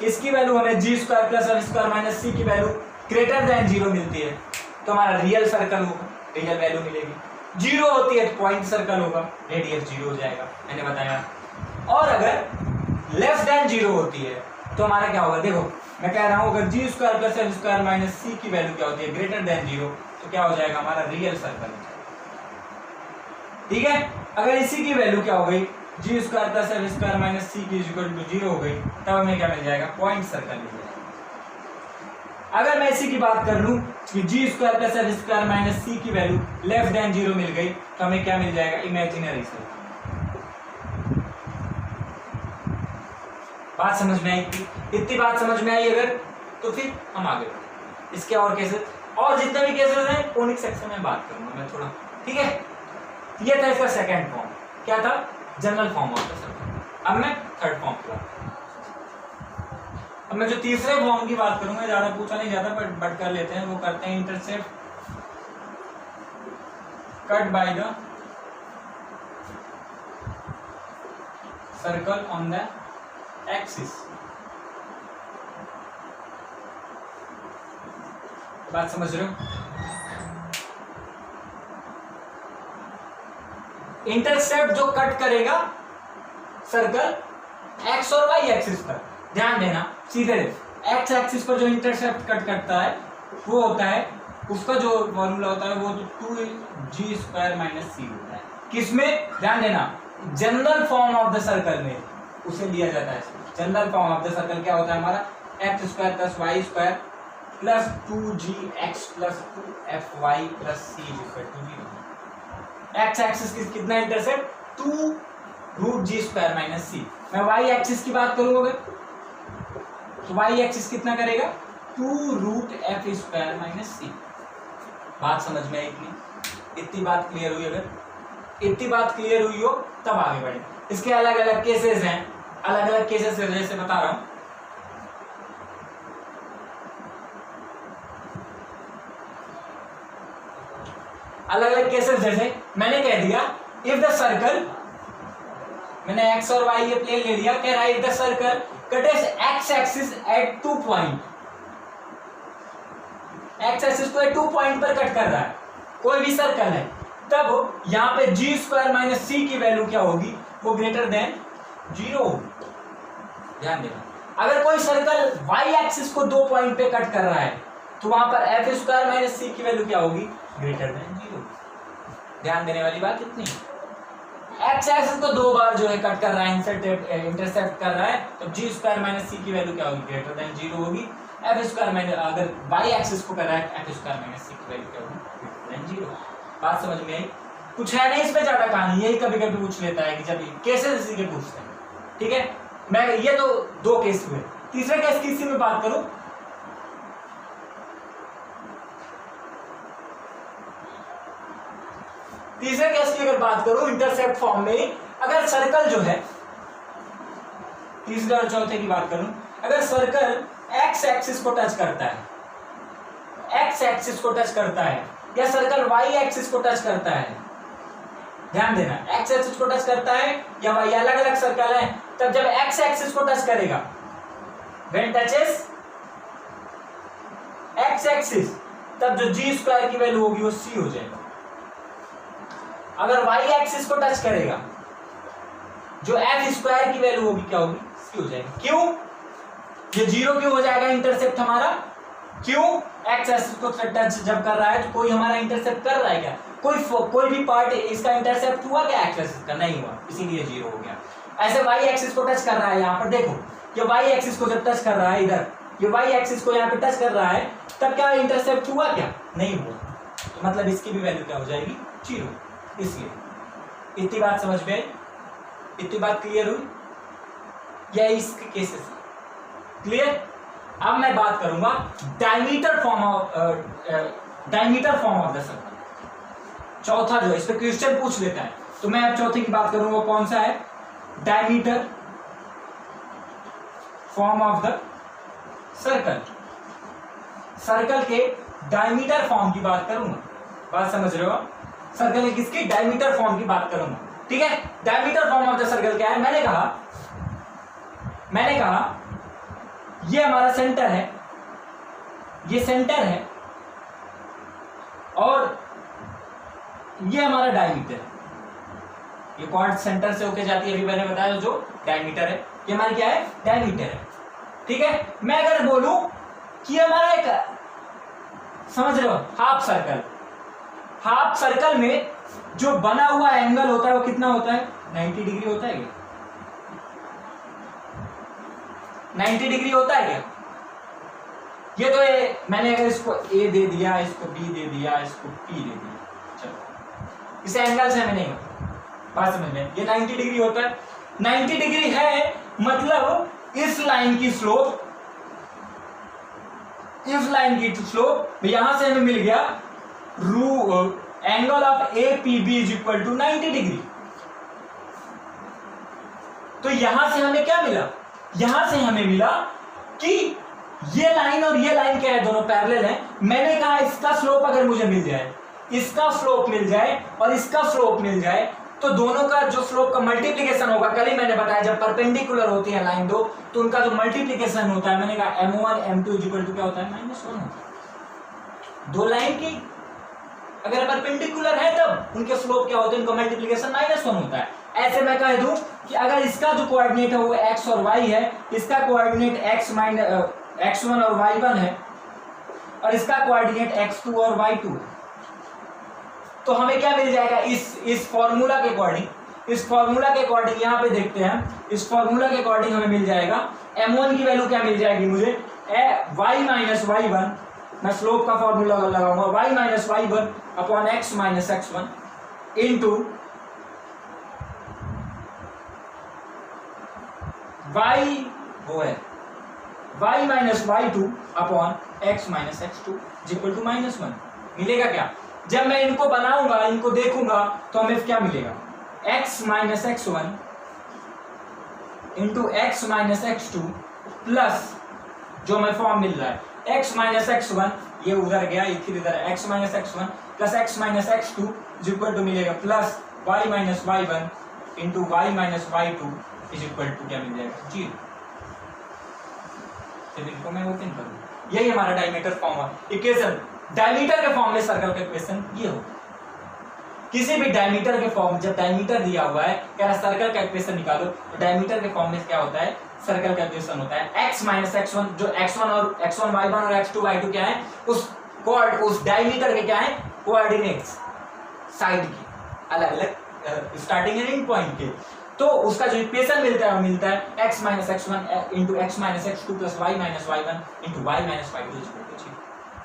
इसकी वैल्यू हमें G square plus F square minus C की वैल्यू ग्रेटर देन 0 मिलती है तो हमारा रियल सर्कल होगा, रियल वैल्यू मिलेगी। 0 होती है तो पॉइंट सर्कल होगा, रेडियस 0 हो जाएगा, मैंने बताया। और अगर लेस देन 0 होती है तो हमारा क्या होगा, देखो मैं कह रहा हूं अगर G square plus F square minus C की वैल्यू क्या होती है, ग्रेटर देन 0, तो क्या हो जाएगा, हमारा रियल सर्कल। ठीक है, अगर इसी की वैल्यू क्या हो गई, G square plus F square minus C की इक्वल टू 0 हो गई, तब हमें क्या मिल जाएगा, पॉइंट सर्कल मिल जाएगा। अगर मैं इसी की बात कर लूं कि G square plus F square minus C की वैल्यू लेस देन 0 मिल गई तो हमें क्या मिल जाएगा, इमेजिनरी सर्कल। बात समझ में आई? इतनी बात समझ में आई अगर, तो फिर हम आगे बढ़े। इसके और केसेस, और जितने भी केसेस हैं कोनिक सेक्शन में बात करूंगा मैं थोड़ा। ठीक है, ये था इसका सेकंड फॉर्म। क्या था, general form of the circle. अब मैं थर्ड फॉर्म की बात, अब मैं जो तीसरे फॉर्म की बात करूंगा, ज्यादा पूछा नहीं जाता बट कर लेते हैं, वो करते हैं intercept cut by the circle on the axis. बात समझ रहे हो? इंटरसेप्ट जो कट करेगा सर्कल एक्स और वाई एक्सिस पर, ध्यान देना सीधे एक्स एक्सिस पर जो इंटरसेप्ट कट करता है वो होता है, उसका जो फॉर्मूला होता है वो 2g² - c होता है। किसमें, ध्यान देना, general form of the circle में उसे लिया जाता है। General form of the circle क्या होता है हमारा, x² + y² + 2gx + 2fy + c = 0। X axis कितना इंटरसेप्ट 2√g² - c। मैं वाई एक्सिस की बात करूंगा तो वाई एक्सिस कितना करेगा 2√f² - c। बात समझ में आई कि इतनी बात क्लियर हुई? अगर इतनी बात क्लियर हुई हो तब आगे बढ़े। इसके अलग अलग केसेस हैं, अलग अलग केसेस जैसे बता रहा हूं। अलग अलग केसेस जैसे मैंने कह दिया इफ द सर्कल, मैंने एक्स और वाई ये प्लेन ले लिया, कह रहा है if the circle cuts X axis at 2 point, X axis को 2 पॉइंट पर कट कर रहा है, कोई भी सर्कल है, तब यहां पे g² - c की वैल्यू क्या होगी, वो ग्रेटर देन 0। ध्यान देना, अगर कोई सर्कल y एक्सिस को 2 पॉइंट पे कट कर रहा है तो वहां पर f² - c की वैल्यू क्या होगी, ग्रेटर देन 0। ध्यान देने वाली बात इतनी, एक्स एक्सिस को 2 बार जो है कट कर रहा है, इंटरसेप्ट कर रहा है, तो g² - c की वैल्यू क्या होगी, ग्रेटर देन 0 होगी। f², अगर y एक्सिस को कर रहा है f² - c की वैल्यू क्या होगी, ग्रेटर देन 0। बात समझ में आई? कुछ है नहीं इसमें ज्यादा कहानी, यही कभी कभी पूछ लेता है कि जब केसेस इसी के पूछते हैं। ठीक है, मैं ये तो 2 केस हुए। तीसरे केस की इसी में बात करूं, तीसरे केस की अगर बात करूं इंटरसेप्ट फॉर्म में, अगर सर्कल जो है, तीसरे और चौथे की बात करूं, अगर सर्कल एक्स एक्सिस को टच करता है, एक्स एक्सिस को टच करता है, या सर्कल वाई एक्सिस को टच करता है, ध्यान देना, एक्स एक्सिस को टच करता है या वाई, अलग अलग सर्कल है, तब जब एक्स एक्सिस को टच करेगा, व्हेन टचेस एक्स एक्सिस, तब जो g² की वैल्यू होगी वो c हो जाएगा। अगर y एक्सिस को टच करेगा, जो f² की वैल्यू होगी क्या होगी, c हो जाएगी। क्यों, ये 0 क्यों हो जाएगा इंटरसेप्ट हमारा, क्यों, x एक्सिस को टच जब कर रहा है तो कोई हमारा इंटरसेप्ट कर रहा है क्या, कोई भी पार्ट इसका इंटरसेप्ट हुआ क्या x एक्सिस का, नहीं हुआ, इसीलिए 0 हो गया। ऐसे y एक्सिस को टच कर रहा है, यहाँ पर देखो, ये y एक्सिस को जब टच कर रहा है, इधर ये y एक्सिस को यहाँ पे टच कर रहा है, तब क्या इंटरसेप्ट हुआ क्या, नहीं हुआ, तो मतलब इसकी भी वैल्यू क्या हो जाएगी, 0। इसलिए इतनी बात समझ में आई, इतनी बात क्लियर हुई, या इसके केसेस क्लियर? अब मैं बात करूंगा diameter form of the circle. चौथा जो इस पे क्वेश्चन पूछ लेता है, तो मैं अब चौथे की बात करूंगा, कौन सा है, diameter form of the circle. Circle के डायमीटर फॉर्म की बात करूंगा, बात समझ रहे हो, सर्कल की किसकी, डायमीटर फॉर्म की बात करूंगा। ठीक है, diameter form of the circle क्या है, मैंने कहा ये हमारा सेंटर है, ये सेंटर है, और ये हमारा डायमीटर है, ये कॉर्ड सेंटर से होके जाती है, अभी मैंने बताया जो डायमीटर है, ये हमारा क्या है, डायमीटर है। ठीक है, मैं अगर बोलूं कि हमारा एक, समझ रहे हो, हाफ सर्कल में जो बना हुआ एंगल होता है वो कितना होता है, 90 डिग्री होता है क्या, 90 डिग्री होता है क्या? ये तो मैंने अगर इसको A दे दिया, इसको B दे दिया, इसको P दे दिया, चलो इस एंगल से हमें नहीं होता, बात समझ में, ये 90 डिग्री होता है। 90 डिग्री है मतलब इस लाइन की स्लोप, यहां से हमें मिल गया angle of APB is equal to 90 degree. तो यहां से हमें क्या मिला, यहां से हमें मिला कि ये लाइन और ये लाइन क्या है, दोनों पैरेलल हैं। मैंने कहा इसका स्लोप अगर मुझे मिल जाए, इसका स्लोप मिल जाए और इसका स्लोप मिल जाए, तो दोनों का जो स्लोप का मल्टीप्लिकेशन होगा, कल ही मैंने बताया जब परपेंडिकुलर होती है लाइन दो तो उनका जो मल्टीप्लिकेशन होता है, मैंने कहा m1 m2 इक्वल टू क्या होता है, -1 होता है। दो लाइन की अगर परपेंडिकुलर है तब उनके स्लोप क्या होते हैं, उनका मल्टीप्लिकेशन -1 होता है। ऐसे मैं कह दूं कि अगर इसका जो कोऑर्डिनेट है वो x और y है, इसका कोऑर्डिनेट x1 और y1 है और इसका कोऑर्डिनेट x2 और y2 है, तो हमें क्या मिल जाएगा, इस फॉर्मूला के अकॉर्डिंग, इस फॉर्मूला के अकॉर्डिंग यहां पे देखते हैं, इस फॉर्मूला के अकॉर्डिंग हमें मिल जाएगा m1 की वैल्यू क्या मिल जाएगी मुझे, y माइनस y1, मैं स्लोप का फॉर्मूला लगाऊंगा, y minus y1 upon x minus x1 into y वो है y minus y2 upon x minus x2 equal to -1। मिलेगा क्या, जब मैं इनको बनाऊंगा, इनको देखूंगा तो हमें क्या मिलेगा, x minus x1 into x minus x2 plus जो हमें फॉर्म मिल रहा है x माइनस x1, ये उधर गया, इधर है, x minus x1 plus x minus x2 equal to मिलेगा plus y minus y1 into y minus y2 is equal to क्या मिल जाएगा, 0। इनको मैं ओपन करूं, यही हमारा डायमीटर फॉर्म है, इक्वेशन डायमीटर के फॉर्म में सर्कल का इक्वेशन ये हो। किसी भी डायमीटर के फॉर्म, जब डायमीटर दिया हुआ है, कह रहा सर्कल का इक्वेशन निकालो, तो डायमीटर के फॉर्म में क्या होता है, सर्कल का इक्वेशन होता है x माइनस x1, जो x1 y1 और x2 y2 क्या है, उस डायमीटर के क्या है, कोऑर्डिनेट्स साइड की अलग अलग स्टार्टिंग एंड एंड पॉइंट के, तो उसका जो इक्वेशन मिलता है वो मिलता है x minus x1 into x minus x2 plus y minus y1 into y minus y2 equal to 0।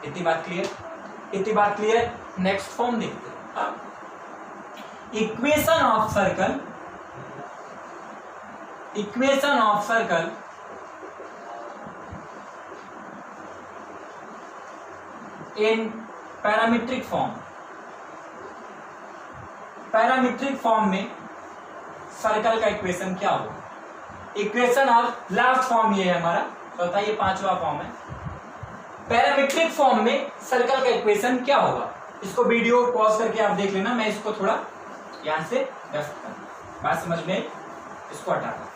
इतनी बात क्लियर, इतनी बात क्लियर। नेक्स्ट फॉर्म देखते हैं, equation of circle, equation of circle in parametric form. Parametric form में circle का equation क्या होगा, इक्वेशन ऑफ लास्ट फॉर्म ये है हमारा, तो बताइए पांचवा फॉर्म है। पैरामीट्रिक फॉर्म में सर्कल का इक्वेशन क्या होगा, इसको वीडियो पॉज करके आप देख लेना, मैं इसको थोड़ा यहां से बात समझ में, इसको हटा दो।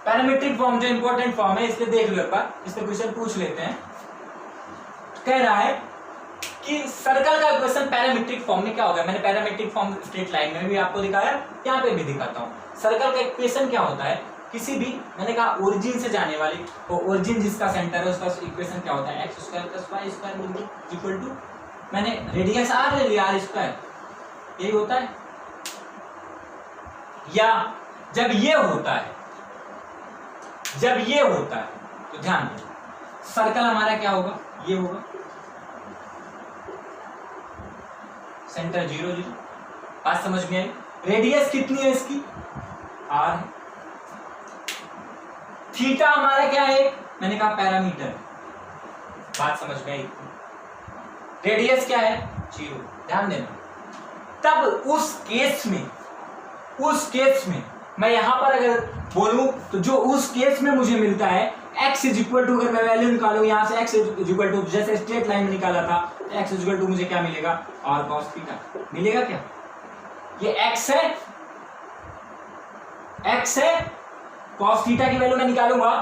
पैरामीट्रिक फॉर्म जो इंपॉर्टेंट फॉर्म है, इसलिए देख लो एक बार, इससे क्वेश्चन पूछ लेते हैं। कह रहा है कि सर्कल का इक्वेशन पैरामीट्रिक फॉर्म में क्या होगा। मैंने पैरामीट्रिक फॉर्म स्ट्रेट लाइन में भी आपको दिखाया, यहाँ पे भी दिखाता हूँ। सर्कल का इक्वेशन क्या होता है, किसी भी, मैंने कहा ओरिजिन से जाने वाली, तो ओरिजिन जिसका सेंटर है उसका इक्वेशन क्या होता है, x² + y² इक्वल टू, मैंने रेडियस r ले लिया, r², यही होता है। या जब ये होता है, जब ये होता है तो ध्यान दें, सर्कल हमारा क्या होगा, ये होगा, सेंटर 0 0। बात समझ में आई। रेडियस कितनी है इसकी, r है। थीटा हमारा क्या है, मैंने कहा पैरामीटर, बात समझ में आई। रेडियस क्या है, 0, ध्यान देना। तब उस केस में, उस केस में मैं यहां पर अगर बोलूं तो जो उस केस में मुझे मिलता है x इज इक्वल टू, अगर मैं वैल्यू निकालूं यहां से x इज इक्वल टू, जैसे स्ट्रेट लाइन में निकाला था, x इज इक्वल टू मुझे क्या मिलेगा, r cos थीटा मिलेगा। क्या ये x है, x है, cos थीटा की वैल्यू मैं निकालूंगा,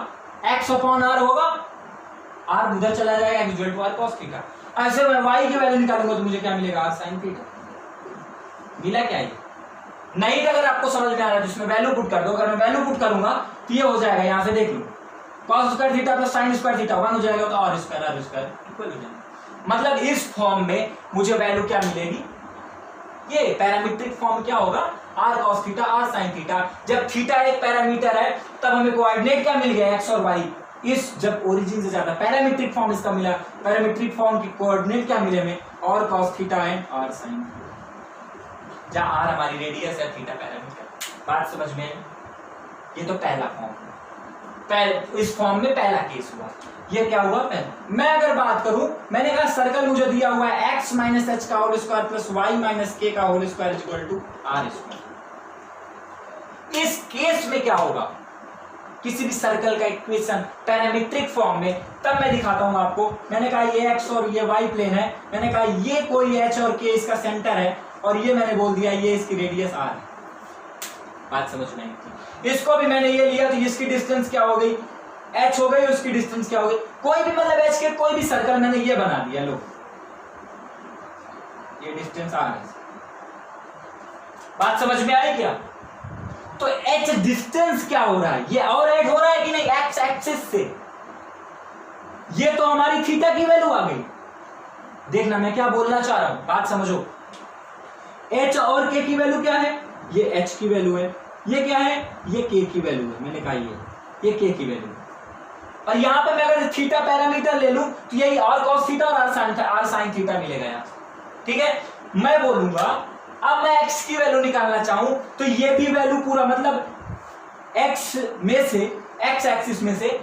x अपॉन r होगा, r उधर चला जाएगा, x is equal to r cos theta. ऐसे मैं y की वैल्यू निकालूंगा तो मुझे क्या मिलेगा, r sin थीटा। मिला क्या ये, नहीं तो अगर आपको समझ में आ रहा है जिसमें वैल्यू पुट कर दो, अगर मैं वैल्यू पुट करूंगा तो ये हो जाएगा, यहां से देख लो, cos² theta plus sin² theta 1 हो जाएगा, तो r² इक्वल हो जाएगा। मतलब इस फॉर्म में मुझे वैल्यू क्या मिलेगी, ये पैरामीट्रिक फॉर्म क्या होगा, r cos theta r sin theta. जब थीटा एक पैरामीटर है तब हमें कोऑर्डिनेट क्या मिल गया, x और y। इस जब ओरिजिन से ज्यादा पैरामीट्रिक फॉर्म इसका मिला, पैरामीट्रिक फॉर्म की कोऑर्डिनेट क्या मिले हमें, और cos theta and r sin, जहां r हमारी रेडियस है, थीटा पैरामीटर। बात समझ में आई। ये तो पहला फॉर्म, इस फॉर्म में पहला केस हुआ। ये क्या हुआ, पहला। मैं अगर बात करूं, मैंने कहा सर्कल मुझे दिया हुआ है x माइनस h का whole square plus y minus k का whole square equal to r square. इस केस में क्या होगा, किसी भी सर्कल का इक्वेशन पैरामीट्रिक फॉर्म में, तब मैं दिखाता हूं आपको। मैंने कहा ये एक्स और ये वाई प्लेन है, मैंने कहा ये कोई एच और के इसका सेंटर है, और ये मैंने बोल दिया ये इसकी रेडियस आर है। बात समझ में आई? इसको भी मैंने ये लिया तो इसकी डिस्टेंस क्या हो गई, एच हो गई, उसकी डिस्टेंस क्या हो गई, कोई भी मतलब एच के कोई भी सर्कल मैंने ये बना दिया, लो ये डिस्टेंस आर है। बात समझ में आई क्या? तो एच डिस्टेंस क्या हो रहा है, ये और ऐड हो रहा है कि नहीं एक्स एक्सिस से, ये तो हमारी थीटा की वैल्यू आ गई। देखना मैं क्या बोलना चाह रहा हूं, बात समझो। एच और के की वैल्यू क्या है, ये एच की वैल्यू है, ये क्या है, ये के की वैल्यू है, मैंने कहा ये के की वैल्यू है। और यहां पे मैं अगर थीटा पैरामीटर ले लूं तो यही आर कॉस थीटा और आर साइन थीटा मिलेगा यहां, ठीक है। मैं बोलूंगा अब मैं x की वैल्यू निकालना चाहूं तो ये भी वैल्यू पूरा मतलब x में से, x एक्सिस में से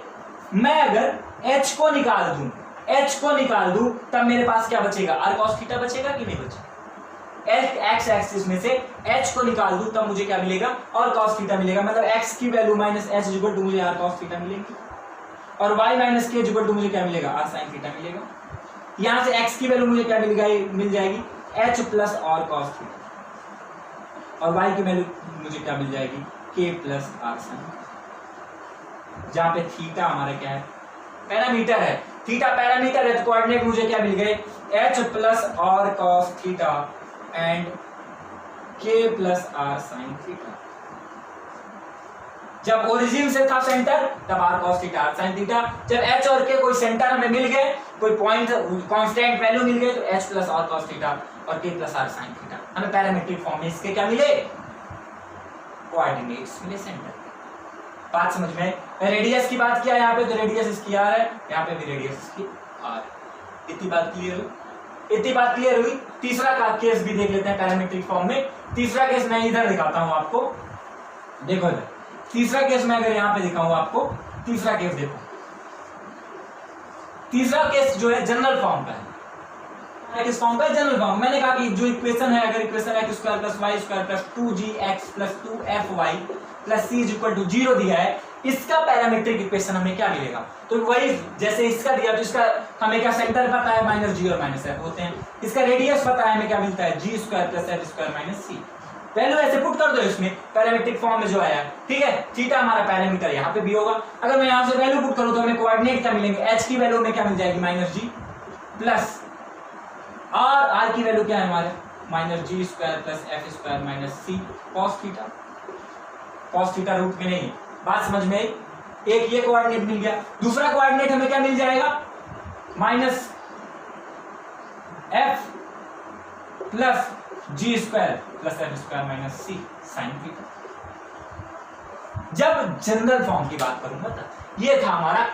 मैं अगर h को निकाल दूं तब मेरे पास क्या बचेगा, r cos थीटा बचेगा कि नहीं बचेगा। x एक्सिस में से h को निकाल दूं तब मुझे क्या मिलेगा, और cos थीटा मिलेगा। मतलब x की value minus h equal to मुझे r cos थीटा मिलेगी, और y minus k equal to मुझे क्या मिलेगा, r sin थीटा मिलेगा। यहां से x की वैल्यू मुझे क्या मिल जाएगी, h plus r cos theta, और y की वैल्यू मुझे क्या मिल जाएगी, k प्लस r sin, जहां पे थीटा हमारा क्या है, पैरामीटर है। थीटा पैरामीटर है तो कोऑर्डिनेट मुझे क्या मिल गए, h plus r cos theta and k plus r sin theta. जब ओरिजिन से था सेंटर तब r cos theta r sin theta, जब h और k कोई सेंटर हमें मिल गए, कोई पॉइंट कांस्टेंट वैल्यू मिल गई तो h plus r cos theta और k plus r sin theta. हमें पैरामीट्रिक फॉर्म में इसके क्या मिले, कोऑर्डिनेट्स मिले सेंटर। बात समझ में? मैं रेडियस की बात किया यहाँ पे तो रेडियस इसकी r है, यहाँ पे भी रेडियस इसकी r। इतनी बात क्लियर हुई। तीसरा का केस भी देख लेते हैं पैरामीट्रिक फॉर्म में। तीसरा केस मैं इधर दिखाता हूं आपको, देखो इधर तीसरा केस मैं अगर यहाँ पे दिखाऊं आपको, तीसरा केस देखो। तीसरा केस जो है जनरल फॉर्म का है। किस फॉर्म का है, जनरल फॉर्म। मैंने कहा कि जो इक्वेशन है, अगर equation x square plus y square plus 2gx plus 2fy plus c equal to 0 दिया है, इसका पैरामीट्रिक इक्वेशन हमें क्या मिलेगा, तो वही जैसे इसका दिया तो इसका हमें क्या सेंटर पता है, माइनस जी और माइनस एफ होते हैं। इसका रेडियस पता है हमें क्या मिलता है, G square plus F square minus C. Value ऐसे पुट कर दो इसमें पैरामीट्रिक फॉर्म में जो आया है, ठीक है। थीटा हमारा पैरामीटर यहाँ पे भी होगा। अगर मैं यहाँ से वैल्यू पुट करूँ तो हमें कोऑर्डिनेट क्या मिलेंगे, एच की वैल्यू में क्या मिल जाएगी, माइनस जी प्लस आर की वैल्यू क्या है हमारे, minus G square plus F square minus C cos theta root में नहीं। बात समझ में आई? एक ये कोऑर्डिनेट मिल गया, दूसरा कोऑर्डिनेट हमें क्या मिल जाएगा, minus F plus G square plus F square minus C sine theta. जब जनरल फॉर्म की बात करूंगा तो ये था हमारा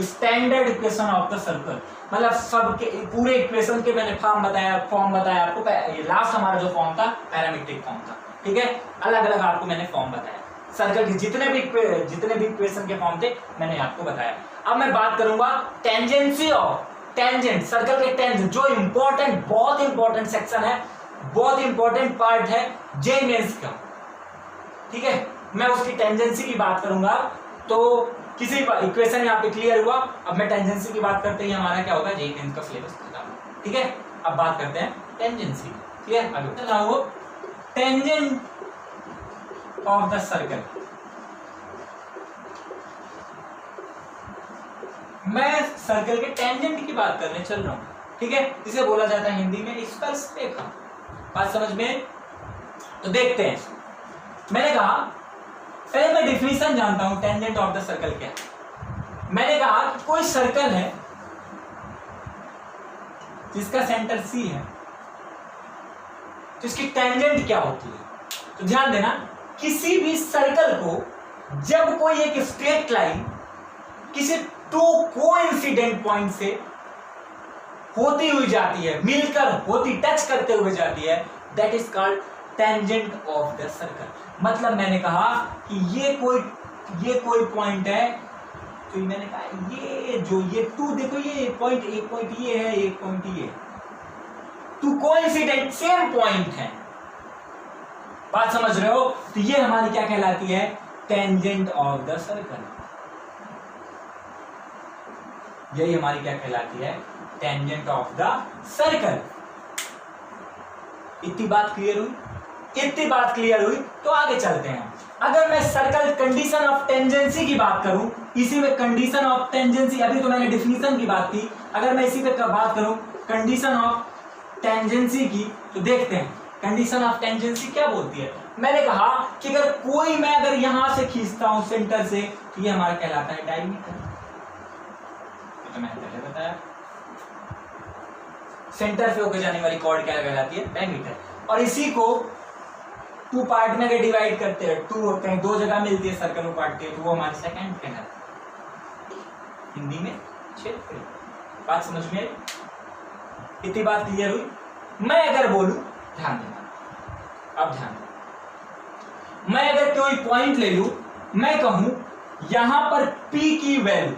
standard equation of the circle, मतलब सबके पूरे इक्वेशन के मैंने फॉर्म बताया आपको। ये लास्ट हमारा जो फॉर्म था पैरामीट्रिक फॉर्म था, ठीक है। अलग अलग आपको मैंने फॉर्म बताया, सर्कल के जितने भी इक्वेशन के फॉर्म थे मैंने आपको बताया। अब मैं बात करूंगा टेंजेंसी ऑफ टेंजेंट, सर्कल के टेंजेंट, जो इंपॉर्टेंट, बहुत इंपॉर्टेंट सेक्शन है, बहुत इंपॉर्टेंट पार्ट है जे मेंस का, ठीक है। मैं उसकी टेंजेंसी की बात करूंगा। तो किसी इक्वेशन यहाँ पे क्लियर हुआ। अब मैं टेंजेंसी की बात करते ही हमारा क्या होगा, जे मेंस का सिलेबस खत्म, ठीक है। अब बात करते हैं टेंजेंसी, ठीक है। आगे चला वो टेंजेंट ऑफ द सर्कल। मैं सर्कल के टेंजेंट की बात करने चल रहा हूं, ठीक है। इसे बोला जाता है हिंदी में स्पर्शरेखा। बात समझ में? तो देखते हैं। मैंने कहा पहले मैं डिफिनीशन जानता हूं टेंजेंट ऑफ द सर्कल क्या है। मैंने कहा कि कोई सर्कल है जिसका सेंटर सी है, तो इसकी टेंजेंट क्या होती है। तो ध्यान देना, किसी भी सर्कल को जब कोई एक स्ट्रेट लाइन किसी टू कोइंसिडेंट पॉइंट से होती हुई जाती है, मिलकर होती, टच करते हुए जाती है, that is called tangent of the circle. मतलब मैंने कहा कि ये कोई पॉइंट है, तो मैंने कहा ये टू, देखो ये पॉइंट, एक पॉइंट ये है, एक पॉइंट ये, टू कोइंसिडेंट सेम पॉइंट है, बात समझ रहे हो? तो ये हमारी क्या कहलाती है? Tangent of the circle. यही हमारी क्या कहलाती है? Tangent of the circle. इतनी बात क्लियर हुई? इतनी बात क्लियर हुई तो आगे चलते हैं। अगर मैं सर्कल कंडीशन ऑफ टेंजेंसी की बात करूं, इसी में कंडीशन ऑफ टेंजेंसी, अभी तो मैंने डिफिनीशन की बात की, अगर मैं इसी पे बात करूं कंडीशन ऑफ टेंजेंसी की, तो देखते हैं कंडीशन ऑफ टेंजेंसी क्या बोलती है। मैंने कहा कि अगर कोई मैं अगर यहां से खींचता हूं सेंटर से, तो ये हमारा कहलाता है डायमीटर। तो मैंने पहले बताया सेंटर से होकर जाने वाली कॉर्ड क्या कहलाती है? डायमीटर। और इसी को टू पार्ट में डिवाइड करते हैं, टू होते हैं, दो जगह मिलती है सर्कल में काटते हैं, तो वो हमारी सेकंड कहलाती है, हिंदी में क्षेत्र। बात समझ में आई? इतनी बात क्लियर हुई? मैं अगर बोलूं, ध्यान देना, अब ध्यान देना, मैं अगर कोई पॉइंट ले लूं, मैं कहूं यहां पर P की वैल्यू,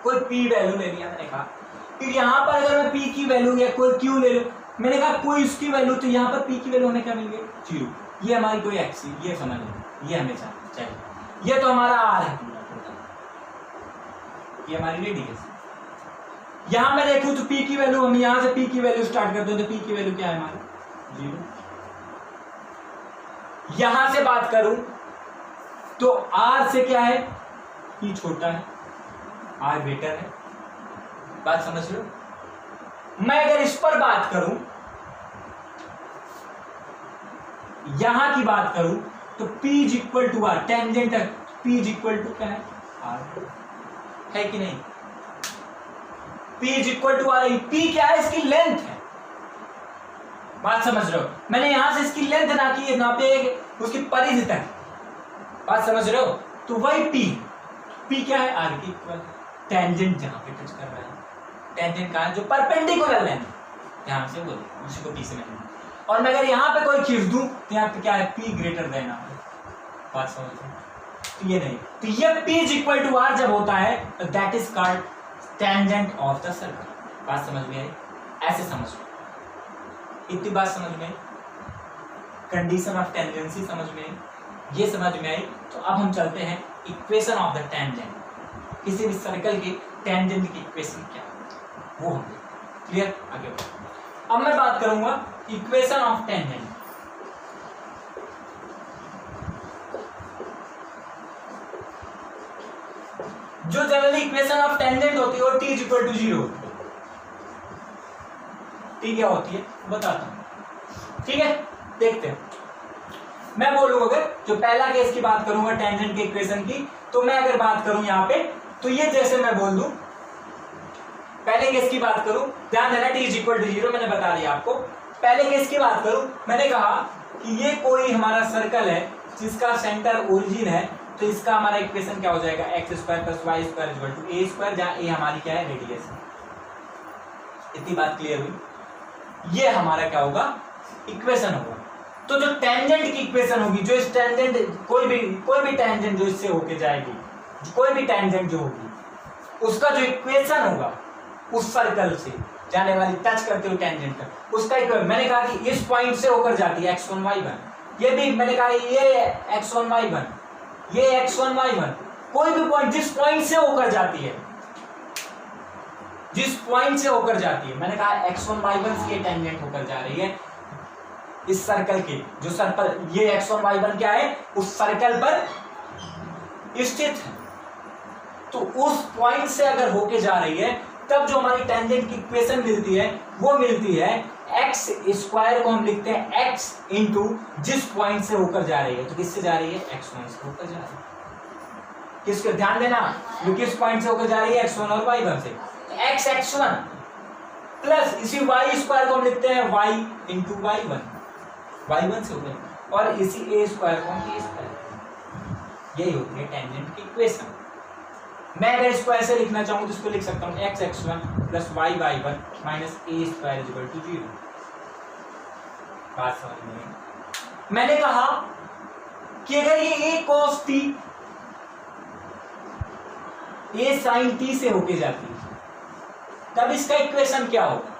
कोई P वैल्यू ले लिया मैंने कहा, फिर यहां पर अगर मैं P की वैल्यू या कोई Q ले लूं, मैंने कहा कोई उसकी वैल्यू, तो यहां पर P की वैल्यू हमें क्या मिल गई? 0। ये हमारी कोई एक्सी, ये समझ लो, ये हमेशा चाहिए। ये तो हमारा R है पूरा टोटल, ये हमारी रेडियस। यहां मैं देखूं तो P की वैल्यू, हम यहां से P की वैल्यू स्टार्ट करते हैं, तो P की वैल्यू क्या है हमारी? 0। यहां से बात करूं तो R से क्या है? P छोटा है, R बेटर है। बात समझ लो। मैं अगर इस पर बात करूं, यहां की बात करूं, तो P is equal to R, tangent P is equal to क्या है? R है कि नहीं? P is equal to R। P क्या है? इसकी लेंथ है। बात समझ रहे हो? मैंने यहां से इसकी लेंथ ना की, नापे उसकी परिधि तक। बात समझ रहे हो? तो वही P क्या है? R की इक्वल। टेंजेंट जहां पे टच कर रहा है, टेंजेंट कहां है? जो परपेंडिकुलर लेंथ यहां से, वो उसी को P से मैंने। और मैं अगर यहां पे कोई खींच दूं, तो यहां पे क्या है? P greater than R। बात समझ रहे हो? तो ये नहीं, तो ये P is equal to R जब होता है, तो that is called tangent of the circle. बात समझ में आई? ऐसे समझ लो। इतनी बात समझ में आई? कंडीशन ऑफ टेंजेंसी समझ में आई? ये समझ में आई? तो अब हम चलते हैं इक्वेशन ऑफ द टेंजेंट। किसी भी सर्कल की टेंजेंट की इक्वेशन क्या है वो हम देखें। क्लियर? आगे बढ़ो। अब मैं बात करूंगा इक्वेशन ऑफ टेंजेंट। जो जनरली इक्वेशन ऑफ टेंजेंट होती है वो T इज इक्वल टू 0 होती है। T क्या होती है बताता हूं, ठीक है? देखते हैं। मैं बोलूं अगर जो पहला केस की बात करूंगा टेंजेंट के इक्वेशन की, तो मैं अगर बात करूं यहां पे, तो ये जैसे मैं बोल दूं, पहले केस की बात करूं, ध्यान देना T इज इक्वल टू 0 मैंने बता दिया आपको। पहले केस की बात करूं, मैंने कहा कि ये कोई हमारा सर्कल है जिसका सेंटर ओरिजिन है, तो इसका हमारा इक्वेशन क्या हो जाएगा? x² + y² = a², जहां a हमारी क्या है? रेडियस है। इतनी बात क्लियर हुई? ये हमारा क्या होगा? इक्वेशन होगा। तो जो टेंजेंट की इक्वेशन होगी, जो इस टेंजेंट कोई भी टेंजेंट जो इससे होके जाएगी, कोई भी टेंजेंट जो होगी, उसका जो इक्वेशन होगा उस सर्कल से जाने वाली टच करते हुए टेंजेंट का, उसका इक्वेशन, मैंने कहा कि इस पॉइंट से होकर जाती है x1 y1, ये भी मैंने कहा ये x1 y1, ये x1 y1, कोई भी पॉइंट जिस पॉइंट से होकर जाती है, जिस पॉइंट से होकर जाती है, मैंने कहा x1 y1 से ये टेंजेंट होकर जा रही है इस सर्कल के, जो सर्कल ये x1 y1 क्या है? उस सर्कल पर स्थित है। तो उस पॉइंट से अगर होके जा रही है, तब जो हमारी टेंजेंट की इक्वेशन मिलती है वो मिलती है x² को हम लिखते हैं x इंटू जिस पॉइंट से होकर जा रही है। तो किससे जा रही है? x1 से होकर जा रही है। किसके? ध्यान देना, वो किस पॉइंट से होकर जा रही है? x1 और y1 से। x1 प्लस इसी y² को हम लिखते हैं y इंटू y1 से होकर, और इसी a² को हम a²। यही होती है टेंजेंट की इक्वेशन। मैं अगर इसको ऐसे लिखना चाहूं तो इसको लिख सकता हूं x1 + y1 - a² = 0। बात समझ में आई? मैंने कहा कि अगर ये a cos t a sin t से होके जाती है, तब इसका इक्वेशन क्या होगा?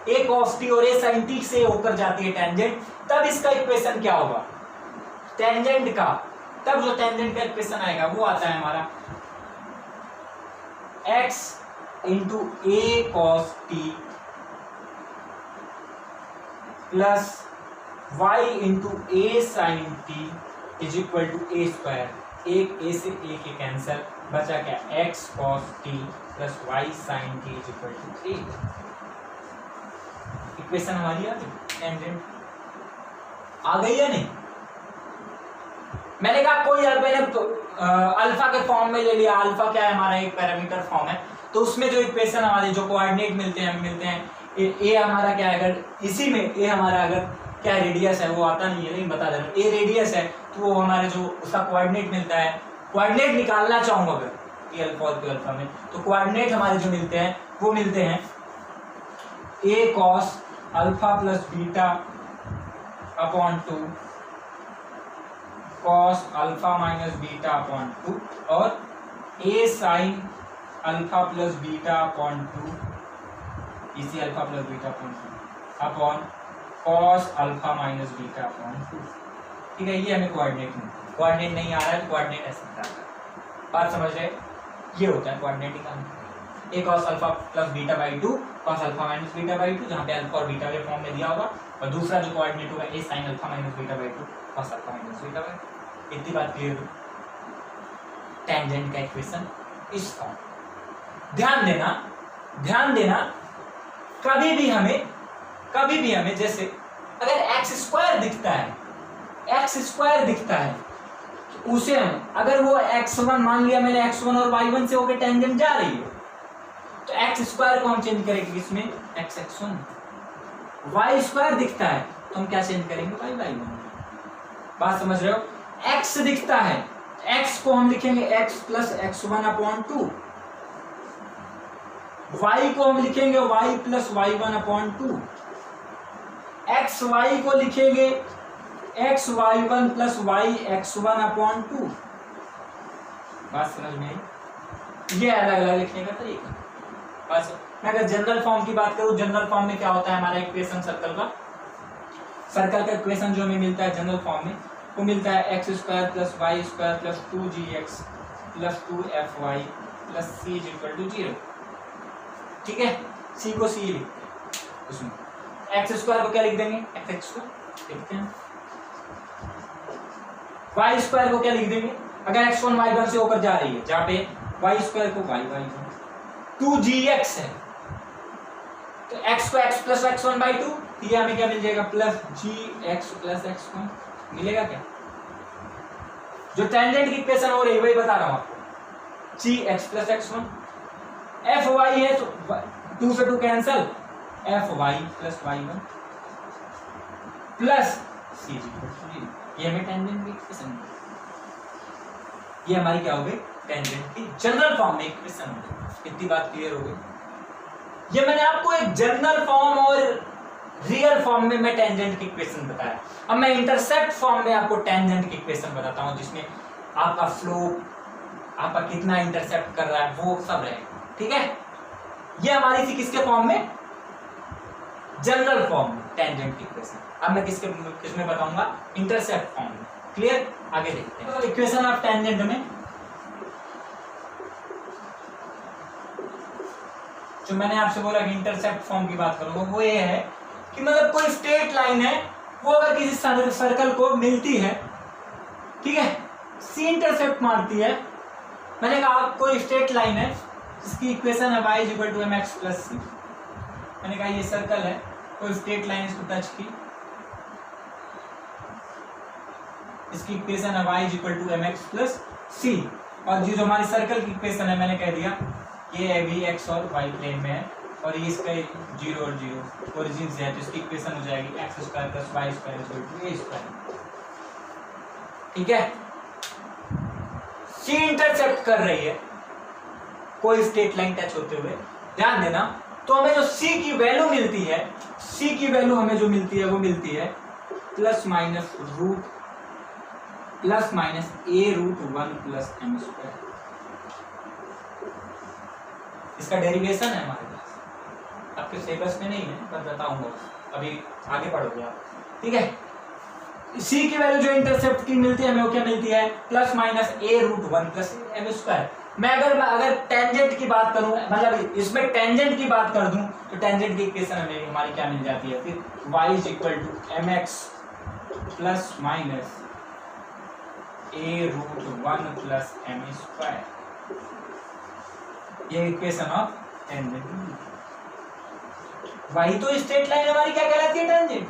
ए cos t और ए sin t से होकर जाती है टेंजेंट, तब इसका इक्वेशन क्या होगा टेंजेंट का, तब जो टेंजेंट का इक्वेशन आएगा वो आता है हमारा x into a cos t plus y into a sin t is equal to a square, एक ए से ए के कैंसल, बचा क्या x cos t plus y sin t is equal to a. Equation हमारी आ गई, टेंजेंट आ गई या नहीं। मैंने कहा कोई मैंने अल्फा के फॉर्म में ले लिया, अल्फा क्या है हमारा एक पैरामीटर फॉर्म है, तो उसमें जो इक्वेशन हमारे जो कोऑर्डिनेट मिलते हैं ए हमारा क्या है, अगर इसी में ए हमारा अगर क्या रेडियस है वो आता नहीं है लेकिन बता दे रहा हूँ, ए रेडियस है तो वो हमारे जो उसका कोऑर्डिनेट मिलता है, कोऑर्डिनेट निकालना चाहूंगा अगर ए अल्फा और बी अल्फा में, तो कोऑर्डिनेट हमारे जो मिलते हैं वो मिलते हैं A cos alpha plus beta upon 2 cos alpha minus beta upon 2 और A sine alpha plus beta upon 2 इसी alpha plus beta upon 2 upon cos alpha minus beta upon 2। ठीक है, ये हमें कोऑर्डिनेट नहीं आ रहा है, कोऑर्डिनेट ऐसे निकालना है, बात समझ रहे, ये होता है कोऑर्डिनेट निकालना। A cos alpha plus beta by 2 cos alpha minus beta by 2, जहाँ पे अल्फा और बीटा के फॉर्म में दिया होगा, और दूसरा जो कोऑर्डिनेट होगा a sine alpha minus beta by 2 cos alpha minus beta by 2। इतनी बात क्लियर हो, टेंजेंट का इक्वेशन इस फॉर्म। ध्यान देना कभी भी हमें जैसे अगर एक्स स्क्वायर दिखता है तो उसे हम अगर वो x1 मान लिया मैंने, x1 और y1 से होकर टेंजेंट जा रही है, तो एक्स स्क्वायर को हम चेंज करेंगे किसमें x1। y स्क्वायर दिखता है तो हम क्या चेंज करेंगे y1। बात समझ रहे हो, x दिखता है x को हम लिखेंगे x plus x1 upon 2, y को हम लिखेंगे y plus y1 upon 2, x y को लिखेंगे x y one plus y x one upon 2। बात समझ में आई, ये अलग अलग लिखने का तरीका। बस मैं अगर जनरल फॉर्म की बात करूं, जनरल फॉर्म में क्या होता है हमारा इक्वेशन सर्कल का इक्वेशन जो हमें मिलता है जनरल फॉर्म में, वो मिलता है x square plus y square plus 2gx plus 2fy plus c is equal to 0। ठीक है, c को c लिखते हैं, उसमें एक्स स्क्वायर को क्या लिख देंगे एक्स स्क्वायर लिखते हैं, वाई स्क्वायर को क्या लिख देंगे, अगर x1 y1 से होकर जा रही है, जहां पे वाई स्क्वायर को वाई वाई 2gx है तो x को x प्लस x1 बाई 2, ये हमें क्या मिल जाएगा प्लस gx प्लस x1 मिलेगा क्या। जो टेंजेंट की इक्वेशन हो रही है वही बता रहा हूं आपको, gx प्लस x1, fy है तो 2 से 2 cancel, fy plus y1 plus c, ये हमें टेंजेंट की इक्वेशन, ये हमारी क्या हो गई टेंजेंट की जनरल फॉर्म में इक्वेशन हो गई। इतनी बात क्लियर हो गई। ये मैंने आपको एक जनरल फॉर्म और रियल फॉर्म में मैं टेंजेंट की इक्वेशन बताया। अब मैं इंटरसेप्ट फॉर्म में आपको टेंजेंट की इक्वेशन बताता हूं, जिसमें आपका फ्लो आपका कितना इंटरसेप्ट कर रहा है वो सब रहेगा। ठीक है, ये हमारी थी किसके फॉर्म में, जनरल फॉर्म में टेंजेंट की इक्वेशन। अब मैं किसमें बताऊंगा, इंटरसेप्ट फॉर्म में। क्लियर, आगे देखते हैं। तो इक्वेशन ऑफ टेंजेंट में जो मैंने आपसे बोला कि इंटरसेप्ट फॉर्म की बात करूंगा, वो ये है कि मतलब कोई स्ट्रेट लाइन है, वो अगर किसी सर्कल को मिलती है, ठीक है, सी इंटरसेप्ट मारती है। मैंने कहा कोई स्ट्रेट लाइन है जिसकी इक्वेशन है y equal to mx plus c. मैंने कहा ये सर्कल है, कोई स्ट्रेट लाइन इसको टच की, इसकी इक्वेशन है y equal to mx plus c, और जो हमारी सर्कल की इक्वेशन है मैंने कह दिया ये भी x और y प्लेन में है, और ये इसका 0 और 0 ओरिजिन से है, तो इसकी इक्वेशन हो जाएगी x square plus y square equal to a square. ठीक है, सी इंटरसेप्ट कर रही है कोई स्ट्रेट लाइन टच होते हुए, ध्यान देना। तो हमें जो सी की वैल्यू मिलती है, सी की वैल्यू हमें जो मिलती है वो मिलती है plus minus a root 1 plus M square. इसका डेरिवेशन है हमारे पास। आपके सिलेबस में नहीं है, पर बताऊंगा अभी आगे पढ़ोगे आप, ठीक है। सी की वैल्यू जो इंटरसेप्ट की मिलती है हमें वो क्या मिलती है, plus minus a root one plus M square. मैं अगर टेंजेंट की बात करूं, मतलब इसमें टेंजेंट की बात कर दूं, तो टेंजेंट की इक्वेशन हमें हमारी क्या मिल जाती है, फिर y is equal to m x plus minus a root one plus M square, ये इक्वेशन ऑफ टेंजेंट। वही तो स्ट्रेट लाइन हमारी क्या कहलाती है, टेंजेंट।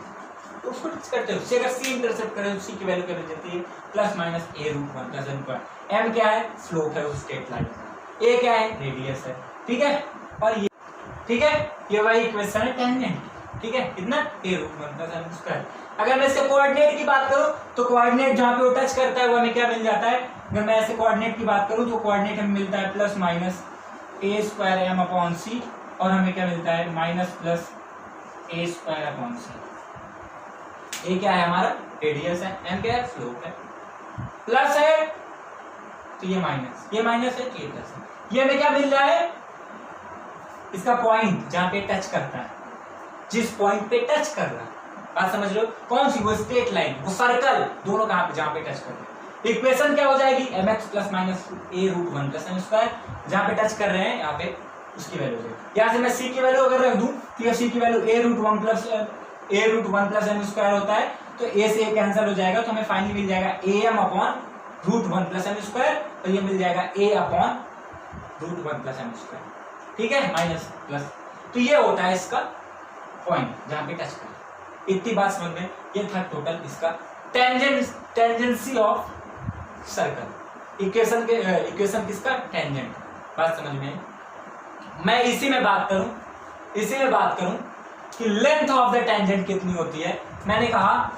तो उसको टच करते हो, अगर सी इंटरसेप्ट करें तो सी की वैल्यू क्या मिल जाती है, plus minus a root one plus M square. M क्या है, स्लोप है उस स्ट्रेट लाइन का, ए क्या है, रेडियस है, ठीक है। और ये ठीक है, ये वही इक्वेशन है टेंजेंट, ठीक है, कितना, a root one plus M square. अगर मैं इसके कोऑर्डिनेट की बात करूं तो कोऑर्डिनेट जहां पे वो टच करता है वो हमें क्या मिल जाता है, अगर मैं ऐसे कोऑर्डिनेट की बात करूं तो कोऑर्डिनेट हमें मिलता है plus minus a square M upon सी, और हमें क्या मिलता है माइनस प्लस ए स्क्वायर अपॉन सी। ये क्या है हमारा, रेडियस है, एम क्या है, स्लोप है, प्लस है तो ये माइनस है तो ये प्लस है। ये हमें क्या मिल रहा है, इसका पॉइंट जहां पे टच करता है, जिस पॉइंट पे टच कर रहा है, बात समझ लो, कौन सी, वो स्ट्रेट लाइन, वो सर्कल, दोनों कहां पे, जहां पे टच कर रहे हैं। इक्वेशन क्या हो जाएगी, m x plus minus a root one plus M square, जहां पे टच कर रहे हैं यहाँ पे उसकी वैल्यू है। यहाँ से मैं सी की वैल्यू अगर रख दूं तो सी की value A root one plus M square होता है, तो ए से ए कैंसिल हो जाएगा, तो हमें फाइनली मिल जाएगा a m upon root one plus M square, और ये मिल जाएगा a upon root one plus M square, ठीक है, माइनस प्लस। तो ये होता है इसका पॉइंट जहां पे टच कर। इतनी बात समझ में, ये था टोटल इसका टेंजेंसी ऑफ सर्कल, इक्वेशन किसका, टेंजेंट। बात समझ में, मैं इसी में बात करूं कि लेंथ ऑफ द टेंजेंट कितनी होती है। मैंने कहा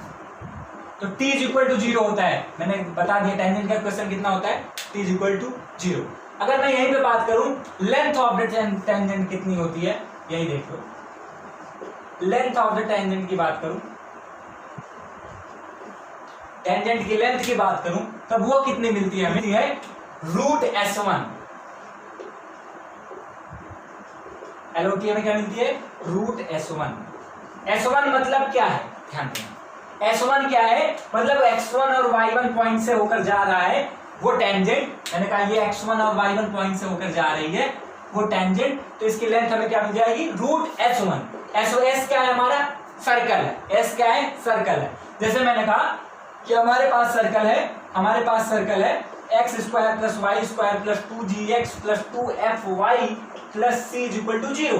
तो t इज इक्वल टू 0 होता है, मैंने बता दिया टेंजेंट का क्वेश्चन कितना होता है, t इज इक्वल टू 0। अगर मैं यहीं पे बात करूं लेंथ ऑफ द टेंजेंट कितनी होती है, यही देख लो, लेंथ ऑफ द टेंजेंट की बात करूं, टेंजेंट की लेंथ की बात करूं, तब वो कितनी मिलती है, मिलती है रूट S1। एलओटी हमें क्या मिलती है, रूट S1। S1 मतलब क्या है, ध्यान देना, S1 क्या है, मतलब x1 और y1 पॉइंट से होकर जा रहा है वो टेंजेंट। मैंने कहा ये x1 और y1 पॉइंट से होकर जा रही है वो टेंजेंट, तो इसकी लेंथ हमें क्या मिल जाएगी, रूट S1। S क्या है हमारा, सर्कल है, S क्या है, सर्कल है। जैसे मैंने कहा कि हमारे पास सर्कल है x square plus y square plus 2gx plus 2fy plus c is equal to 0।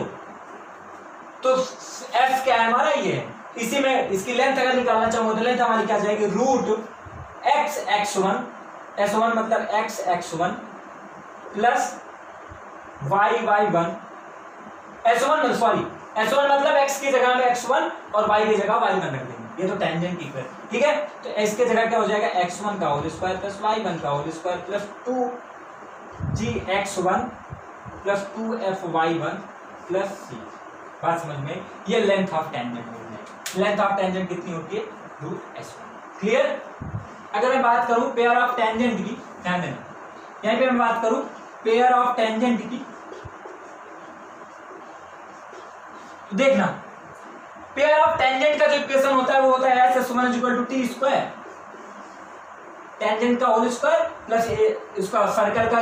तो f क्या है हमारा, ये है। इसी में इसकी लेंथ अगर निकालना चाहो तो लेंथ हमारी क्या जाएगी, रूट x(x1), s1 मतलब x(x1) प्लस y(y1), s1 मतलब x की जगह में x1 और y की जगह y1 रख देंगे, ये तो टेंजेंट इक्वेशन, ठीक है। तो इसके जगह क्या हो जाएगा, x1 का होल स्क्वायर प्लस y1 का whole square plus 2gx1 plus 2fy1 plus c। बात समझ में, ये लेंथ ऑफ टेंजेंट है। लेंथ ऑफ टेंजेंट कितनी होती है, रूट S1। क्लियर। अगर मैं बात करूं पेयर ऑफ टेंजेंट की, ध्यान देना, यहीं पे मैं बात करूं पेयर ऑफ टेंजेंट की, तो देखना पेयर ऑफ टेंजेंट का जो इक्वेशन होता है वो होता है s1 = t², टेंजेंट का होल स्क्वायर प्लस इसका सर्कल का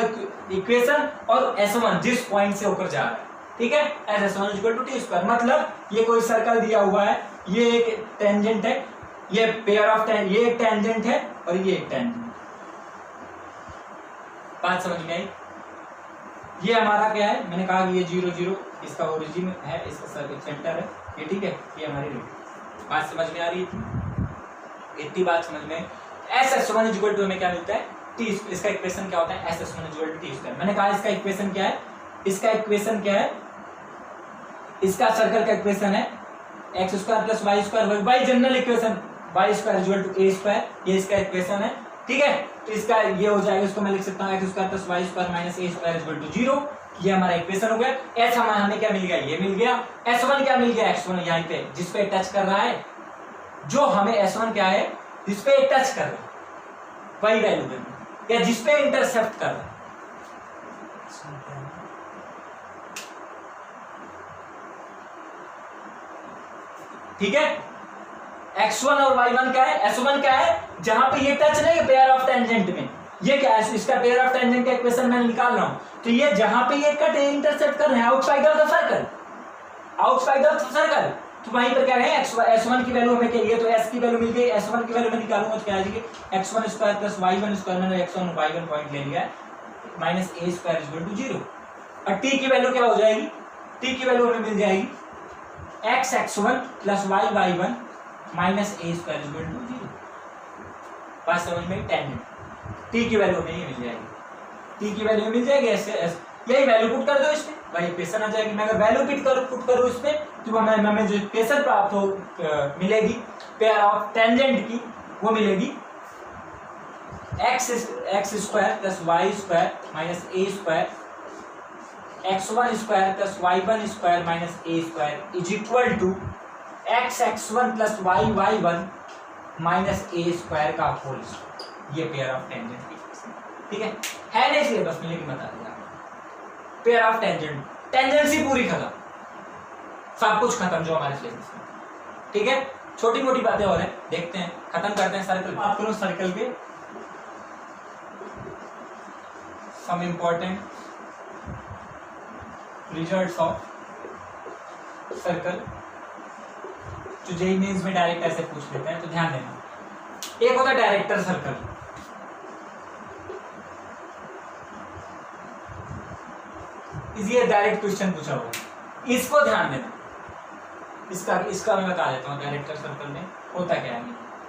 इक्वेशन और s1 जिस पॉइंट से होकर जा रहा है, ठीक है, s1 = t²। मतलब ये कोई सर्कल दिया हुआ है, ये एक टेंजेंट है, ये पेयर ऑफ टेंजेंट, ये एक टेंजेंट है और ये एक टेंजेंट। बात समझ में आई। ये हमारा क्या है, मैंने कहा कि ये 0 0 इसका ओरिजिन है, इसका सर्कल सेंटर है, ये ठीक है, ये हमारी रेडियस। बात समझ में आ रही है, इतनी बात समझ में। s(s1) = हमें क्या मिलता है, t। इसका इक्वेशन क्या होता है, s(s1) = t²। मैंने कहा इसका इक्वेशन क्या है, इसका सर्कल का इक्वेशन है x² + y², by general equation y² = a², ये इसका इक्वेशन है, ठीक है। तो इसका ये हो जाएगा, इसको मैं लिख सकता हूँ x² + y² - a² = 0। ये हमारा इक्वेशन हो गया। s हमें क्या मिल गया, ये मिल गया। s1 क्या मिल गया, x1 यहाँ पे जिस पे टच कर रहा है, जो हमें s1 क्या है, जिस पे टच कर रहा है वही वैल्यू देना, या जिस पे इंटरसेप्ट कर रहा है। ठीक है। x1 और y1 क्या है, s1 क्या है, जहां पे ये टच नहीं है पेयर ऑफ टेंजेंट में, ये क्या है, इसका पेयर ऑफ टेंजेंट का इक्वेशन मैं निकाल रहा हूं, तो ये जहां पे ये कट इंटरसेक्ट कर रहे हैं outside of the circle, outside of the circle, तो वहीं पर क्या है s1 की वैल्यू हमें चाहिए, तो s की वैल्यू मिल गई, s1 की वैल्यू मैं निकालूंगा तो क्या आ जाएगी x1 square plus y1 square, मैंने x1 और y1 पॉइंट ले लिया है, minus a square equal to 0। और t की वैल्यू क्या हो जाएगी, t की वैल्यू हमें मिल जाएगी x1 plus y1 minus a square equal to 0। बात समझ में, टेंजेंट t की वैल्यू हमें ये मिल जाएगी, t की वैल्यू मिल जाएगी ऐसे, यही वैल्यू पुट कर दो इसमें, वही इक्वेशन आ जाएगी। मैं अगर वैल्यू पुट करूँ इसमें तो हमें जो इक्वेशन प्राप्त हो मिलेगी पेयर ऑफ टेंजेंट की, वो मिलेगी x square plus y square minus a square, x1 square plus y1 square minus a square is equal to x1 plus y1 minus a square का होल स्क्वायर। ये pair of tangent की equation, ठीक है नहीं syllabus में लेकिन बता दिया पेयर ऑफ टेंजेंट, टेंजेंसी पूरी खत्म, सब कुछ खत्म जो हमारे सिलेबस में, ठीक है। छोटी मोटी बातें और हैं, देखते हैं, खत्म करते हैं सर्कल। बात करूं सर्कल के some important results of circle, जो जेईई मेंस में डायरेक्ट ऐसे पूछ लेते हैं, तो ध्यान देना। एक होता है डायरेक्टर सर्कल, ये डायरेक्ट क्वेश्चन पूछा होगा, इसको ध्यान देना, इसका मैं बता देता हूँ डायरेक्टर सर्कल में होता क्या है,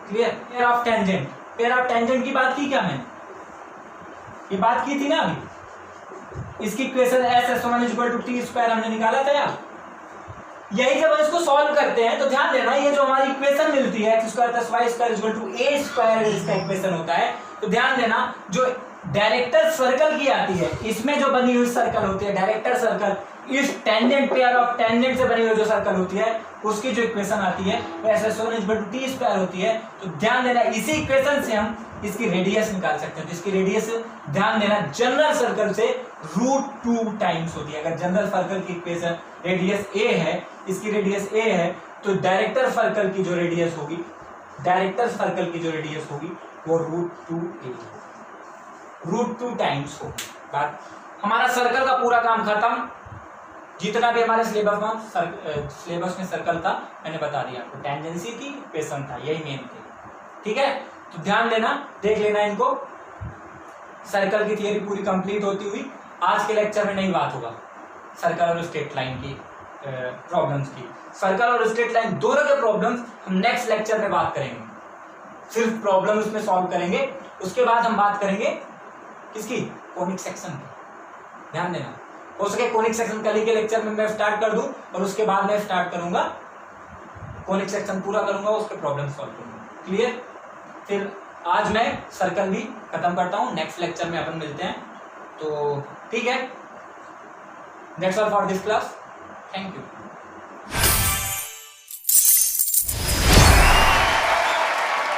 clear. Pair of tangent, pair of tangent की बात की क्या मैंने, ये बात की थी ना अभी, इसकी इक्वेशन s1 = t स्क्वायर हमने निकाला था यार। यही जब इसको सॉल्व करते हैं तो ध्यान देना, ये जो हमारी इक्वेशन मिलती है x² + y² = a² इसका इक्वेशन होता है, तो ध्यान देना जो डायरेक्टर सर्कल की आती है, इसमें जो बनी हुई सर्कल होती है डायरेक्टर सर्कल, इस टेंजेंट पेयर ऑफ टेंजेंट से बनी हुई जो सर्कल होती है उसकी जो इक्वेशन आती है वो s1 = t स्क्वायर होती है। तो ध्यान देना इसी इक्वेशन से हम इसकी रेडियस निकाल सकते हैं, तो इसकी रेडियस ध्यान देना जनरल सर्कल से √2 टाइम्स होती है। अगर जनरल सर्कल की इक्वेशन रेडियस a है, इसकी रेडियस a है, तो डायरेक्टर सर्कल की जो रेडियस होगी, डायरेक्टर सर्कल की जो रेडियस होगी वो √2 टाइम्स होगी। बात, हमारा सर्कल का पूरा काम खत्म, जितना भी हमारे सिलेबस में सर्कल था मैंने बता दिया आपको, टेंजेंसी की इक्वेशन था, यही मेन थे, ठीक है। तो ध्यान देना, देख लेना इनको, सर्कल की थियरी पूरी कंप्लीट होती हुई। आज के लेक्चर में नहीं बात होगा सर्कल और स्ट्रेट लाइन की प्रॉब्लम्स की, सर्कल और स्ट्रेट लाइन दोनों के प्रॉब्लम्स हम नेक्स्ट लेक्चर में बात करेंगे, सिर्फ प्रॉब्लम्स में सॉल्व करेंगे। उसके बाद हम बात करेंगे किसकी, कॉनिक सेक्शन की। ध्यान देना, हो सके कॉनिक सेक्शन कल ही के लेक्चर में मैं स्टार्ट कर दूं, और उसके बाद मैं स्टार्ट करूंगा कॉनिक सेक्शन पूरा करूंगा, उसके प्रॉब्लम सॉल्व करूंगा, क्लियर। फिर आज मैं सर्कल भी खत्म करता हूं, नेक्स्ट लेक्चर में अपन मिलते हैं, तो ठीक है। That's all for this class, thank you.